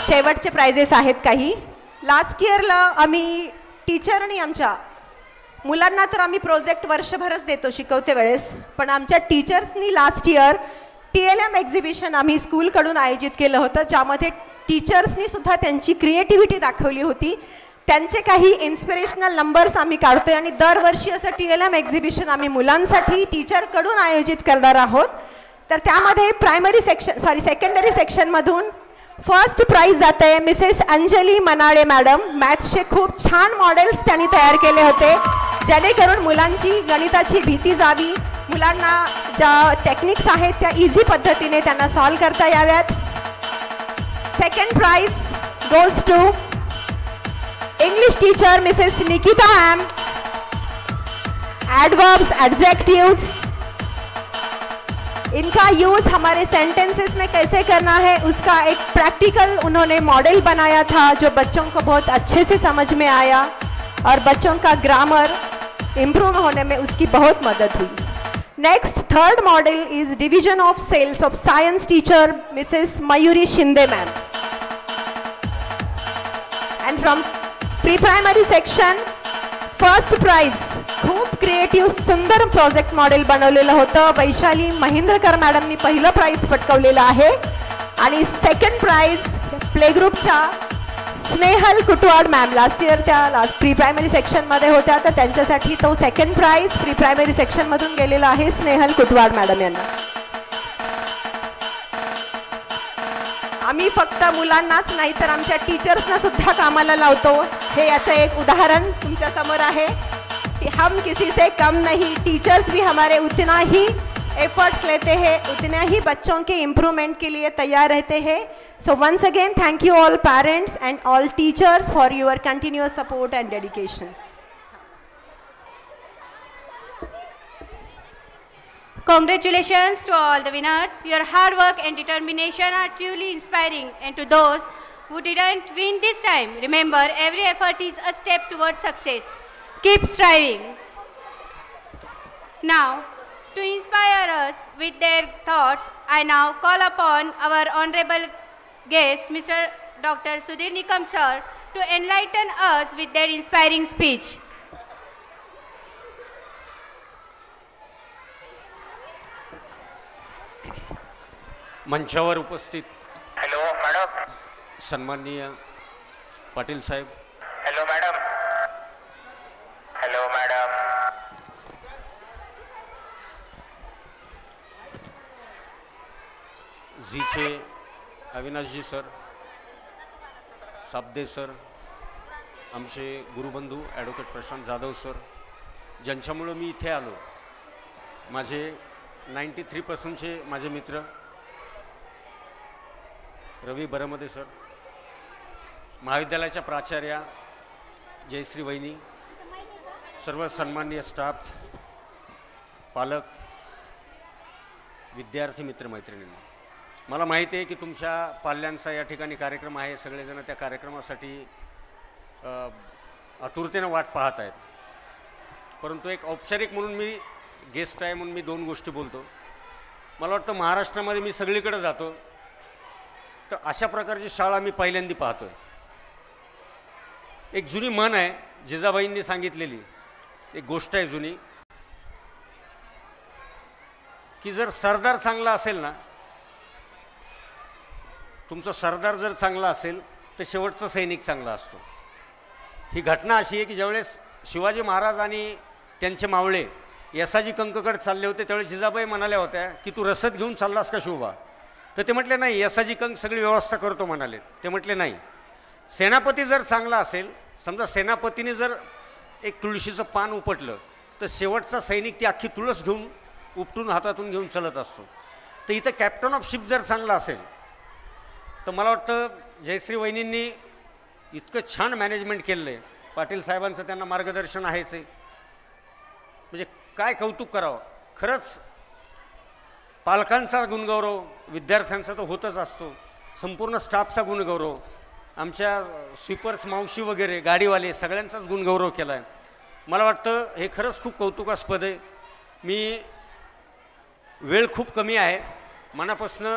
शेवटचे प्राइजेस आहेत काही. लास्ट इयरला आम्ही टीचरनी आमच्या मुलांना तर आम्ही प्रोजेक्ट वर्षभरच देतो शिकवते वेळेस, पण आमच्या टीचर्सनी लास्ट इयर TLM एक्झिबिशन आम्ही स्कूलकडून आयोजित केलं होतं, ज्यामध्ये टीचर्सनी सुद्धा त्यांची क्रिएटिव्हिटी दाखवली होती. त्यांचे काही इन्स्पिरेशनल नंबर्स आम्ही काढतोय आणि दरवर्षी असं TLM एक्झिबिशन आम्ही मुलांसाठी टीचरकडून आयोजित करणार आहोत. तर त्यामध्ये सेकंडरी सेक्शनमधून फर्स्ट प्राइज जाते मिसेस अंजली मनाळे मॅडम. मॅथ्सचे खूप छान मॉडेल्स त्यांनी तयार केले होते, जेणेकरून मुलांची गणिताची भीती जावी, मुलांना ज्या टेक्निक्स आहेत त्या इझी पद्धतीने त्यांना सॉल्व करता याव्यात. Second prize goes to English teacher Mrs Nikita ma'am. Adverbs, adjectives, इनका यूज़ हमारे सेंटेंसेस में कैसे करना है उसका एक प्रैक्टिकल उन्होंने मॉडल बनाया था, जो बच्चों को बहुत अच्छे से समझ में आया और बच्चों का ग्रामर इम्प्रूव होने में उसकी बहुत मदद हुई. Next third model is division of cells of science teacher Mrs Mayuri Shinde ma'am. And from pre primary section first prize खूप क्रिएटिव्ह सुंदर प्रोजेक्ट मॉडेल बनवलेलं होतं. वैशाली महेंद्रकर मॅडमनी पहिलं प्राइज पटकवलेलं आहे आणि सेकंड प्राइज प्ले ग्रुपच्या स्नेहल कुटवाड मॅम लास्ट इयर त्या प्री प्रायमरी सेक्शनमध्ये होत्या, तर त्यांच्यासाठी तो सेकंड प्राइज प्री प्रायमरी सेक्शनमधून गेलेला आहे स्नेहल कुटवाड मॅडम यांना. आम्ही फक्त मुलांनाच नाही तर आमच्या टीचर्सना सुद्धा कामाला लावतो, हे याचं एक उदाहरण तुमच्या समोर आहे. हम किसी से कम नहीं, टीचर्स भी हमारे उतना ही एफर्ट्स लेते हैं, उतने ही बच्चों के इम्प्रूवमेंट के लिए तैयार रहते हैं. So once again thank you all parents and all teachers for your continuous support and dedication. Congratulations to all the winners. Your hard work and determination are truly inspiring, and to those who didn't win this time, remember every effort is a step towards success. Keep striving. Now, to inspire us with their thoughts, I now call upon our honorable guest, Mr. Dr. Sudhir Nikam sir, to enlighten us with their inspiring speech. मंचावर उपस्थित hello madam. सन्माननीय Patil Saheb, hello madam. Hello madam. झीचे Avinashji sir, Sabde sir, आमचे गुरुबंधू advocate Prashant Jadhav sir, ज्यांच्यामुळं मी इथे आलो, माझे 93% माझे मित्र, रवी बरमदे सर, महाविद्यालयाच्या प्राचार्या जयश्री वहिनी, सर्व सन्माननीय स्टाफ, पालक, विद्यार्थी मित्रमैत्रिणींना, मला माहिती आहे की तुमच्या पाल्यांचा या ठिकाणी कार्यक्रम आहे. सगळेजण त्या कार्यक्रमासाठी आतुरतेनं वाट पाहत आहेत. परंतु एक औपचारिक म्हणून मी गेस्ट आहे म्हणून मी दोन गोष्टी बोलतो. मला वाटतं महाराष्ट्रामध्ये मी सगळीकडे जातो तर अशा प्रकारची शाळा मी पहिल्यांदा पाहतो. एक जुनी म्हण आहे, जिजाबाईंनी सांगितलेली एक गोष्ट आहे जुनी, की जर सरदार चांगला असेल ना, तुमचा सरदार जर चांगला असेल तर शेवटचा सैनिक चांगला असतो. ही घटना अशी आहे की ज्यावेळेस शिवाजी महाराज आणि त्यांचे मावळे यसाजी कंककडे चालले होते त्यावेळेस जिजाबाई म्हणाल्या होत्या की तू रसद घेऊन चाललास का शिवबा? तर ते म्हटले नाही, यसाजी कंक सगळी व्यवस्था करतो म्हणाले. ते म्हटले नाही, सेनापती जर चांगला असेल, समजा सेनापतीने जर एक तुळशीचं पान उपटलं तर शेवटचा सैनिक ती अख्खी तुळस घेऊन उपटून हातातून घेऊन चालत असतो. तर इथं कॅप्टन ऑफ शिप जर चांगला असेल तर मला वाटतं जयश्री वहिनींनी इतकं छान मॅनेजमेंट केलं आहे. पाटील साहेबांचं त्यांना मार्गदर्शन आहेच आहे. म्हणजे काय कौतुक करावं. खरंच पालकांचा गुणगौरव, विद्यार्थ्यांचा तर होतच असतो, संपूर्ण स्टाफचा गुणगौरव, आमच्या स्वीपर्स मावशी वगैरे गाडीवाले सगळ्यांचाच गुणगौरव केला आहे. मला वाटतं हे खरंच खूप कौतुकास्पद आहे. मी वेळ खूप कमी आहे. मनापासून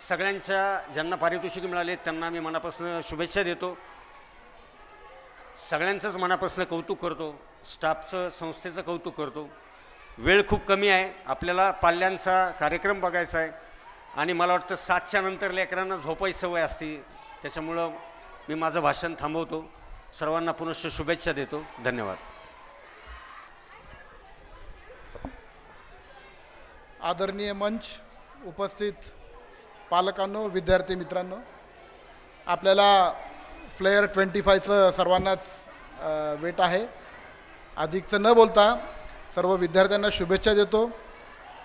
सगळ्यांच्या ज्यांना पारितोषिक मिळाले त्यांना मी मनापासून शुभेच्छा देतो. सगळ्यांचंच मनापासून कौतुक करतो, स्टाफचं संस्थेचं कौतुक करतो. वेळ खूप कमी आहे, आपल्याला पाल्यांचा कार्यक्रम बघायचा आहे आणि मला वाटतं 7च्या नंतर लेकरांना झोपायची सवय असते. त्याच्यामुळं मी माझं भाषण थांबवतो. सर्वांना पुनश्च शुभेच्छा देतो. धन्यवाद. आदरणीय मंच, उपस्थित पालकांनो, विद्यार्थी मित्रांनो, आपल्याला फ्लेअर 25चं सर्वांनाच वेट आहे. अधिकचं न बोलता सर्व विद्यार्थ्यांना शुभेच्छा देतो.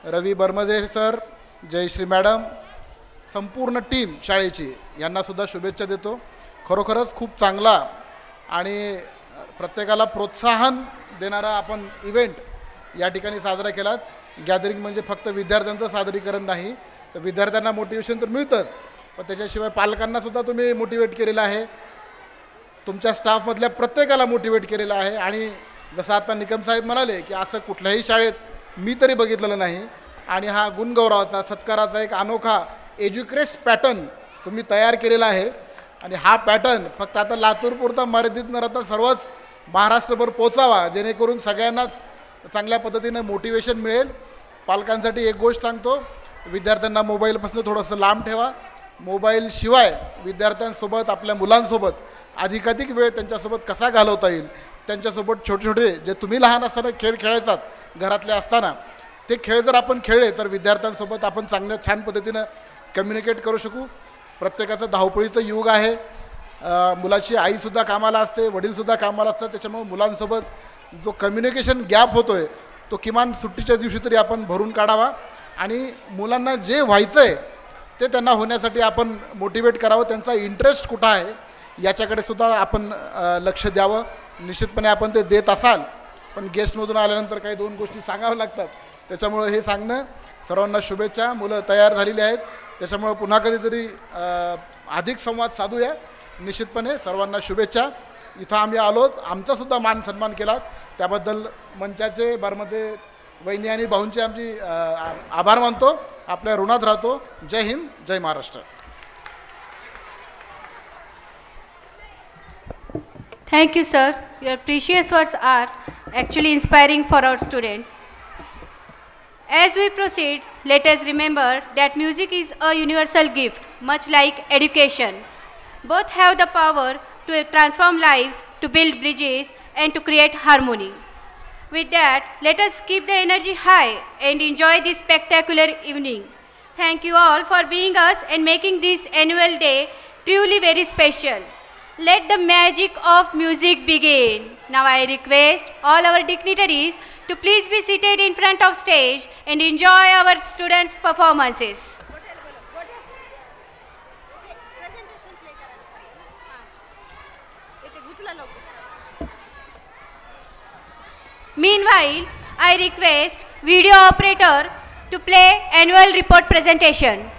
रवी बरमदे सर, जयश्री मॅडम, संपूर्ण टीम शाळेची यांनासुद्धा शुभेच्छा देतो. खरोखरच खूप चांगला आणि प्रत्येकाला प्रोत्साहन देणारा आपण इव्हेंट या ठिकाणी साजरा केलात. गॅदरिंग म्हणजे फक्त विद्यार्थ्यांचं सादरीकरण नाही, तर विद्यार्थ्यांना मोटिवेशन तर मिळतंच, पण त्याच्याशिवाय पालकांनासुद्धा तुम्ही मोटिवेट केलेलं आहे, तुमच्या स्टाफमधल्या प्रत्येकाला मोटिवेट केलेलं आहे. आणि जसं आता निकम साहेब म्हणाले की असं कुठल्याही शाळेत मी तरी बघितलेलं नाही. आणि हा गुणगौरवाचा, सत्काराचा एक अनोखा एज्युक्रेस्ट पॅटर्न तुम्ही तयार केलेला आहे. आणि हा पॅटर्न फक्त आता लातूरपुरता मर्यादित न राहता सर्वच महाराष्ट्रभर पोचावा, जेणेकरून सगळ्यांनाच चांगल्या पद्धतीनं मोटिवेशन मिळेल. पालकांसाठी एक गोष्ट सांगतो, विद्यार्थ्यांना मोबाईलपासून थोडंसं लांब ठेवा. मोबाईलशिवाय विद्यार्थ्यांसोबत, आपल्या मुलांसोबत अधिकाधिक वेळ त्यांच्यासोबत कसा घालवता येईल, त्यांच्यासोबत छोटे छोटे जे तुम्ही लहान असताना खेळ खेळायचात घरातले असताना, ते खेळ जर आपण खेळले तर विद्यार्थ्यांसोबत आपण चांगल्या छान पद्धतीनं कम्युनिकेट करू शकू. प्रत्येकाचं धावपळीचं युग आहे. मुलाची आईसुद्धा कामाला असते, वडीलसुद्धा कामाला असतात. त्याच्यामुळे मुलांसोबत जो कम्युनिकेशन गॅप होतो आहे तो किमान सुट्टीच्या दिवशी तरी आपण भरून काढावा. आणि मुलांना जे व्हायचं आहे ते त्यांना होण्यासाठी आपण मोटिवेट करावं. त्यांचा इंटरेस्ट कुठं आहे याच्याकडे सुद्धा आपण लक्ष द्यावं. निश्चितपणे आपण ते देत असाल, पण गेस्टमधून आल्यानंतर काही दोन गोष्टी सांगाव्या लागतात. त्याच्यामुळं हे सांगणं, सर्वांना शुभेच्छा. मुलं तयार झालेली आहेत, त्याच्यामुळं पुन्हा कधीतरी अधिक संवाद साधूया. निश्चितपणे सर्वांना शुभेच्छा. इथं आम्ही आलोच, आमचासुद्धा मान सन्मान केला, त्याबद्दल मंचाचे, बरमदे वहिनी आणि भाऊंचे आमची आभार मानतो. आपल्या ऋणात राहतो. जय Hind, Jai Maharashtra. Thank you, sir. Your precious words are actually inspiring for our students. As we proceed, let us remember that music is a universal gift, much like education. Both have the power to transform lives, to build bridges, and to create harmony. With that, let us keep the energy high and enjoy this spectacular evening. Thank you all for being us and making this annual day truly very special. Let the magic of music begin. Now I request all our dignitaries to please be seated in front of stage and enjoy our students' performances. Meanwhile, I request video operator to play annual report presentation.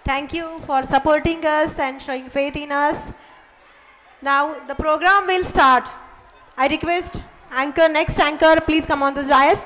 Thank you for supporting us and showing faith in us. Now the program will start. I request next anchor, please come on the dais.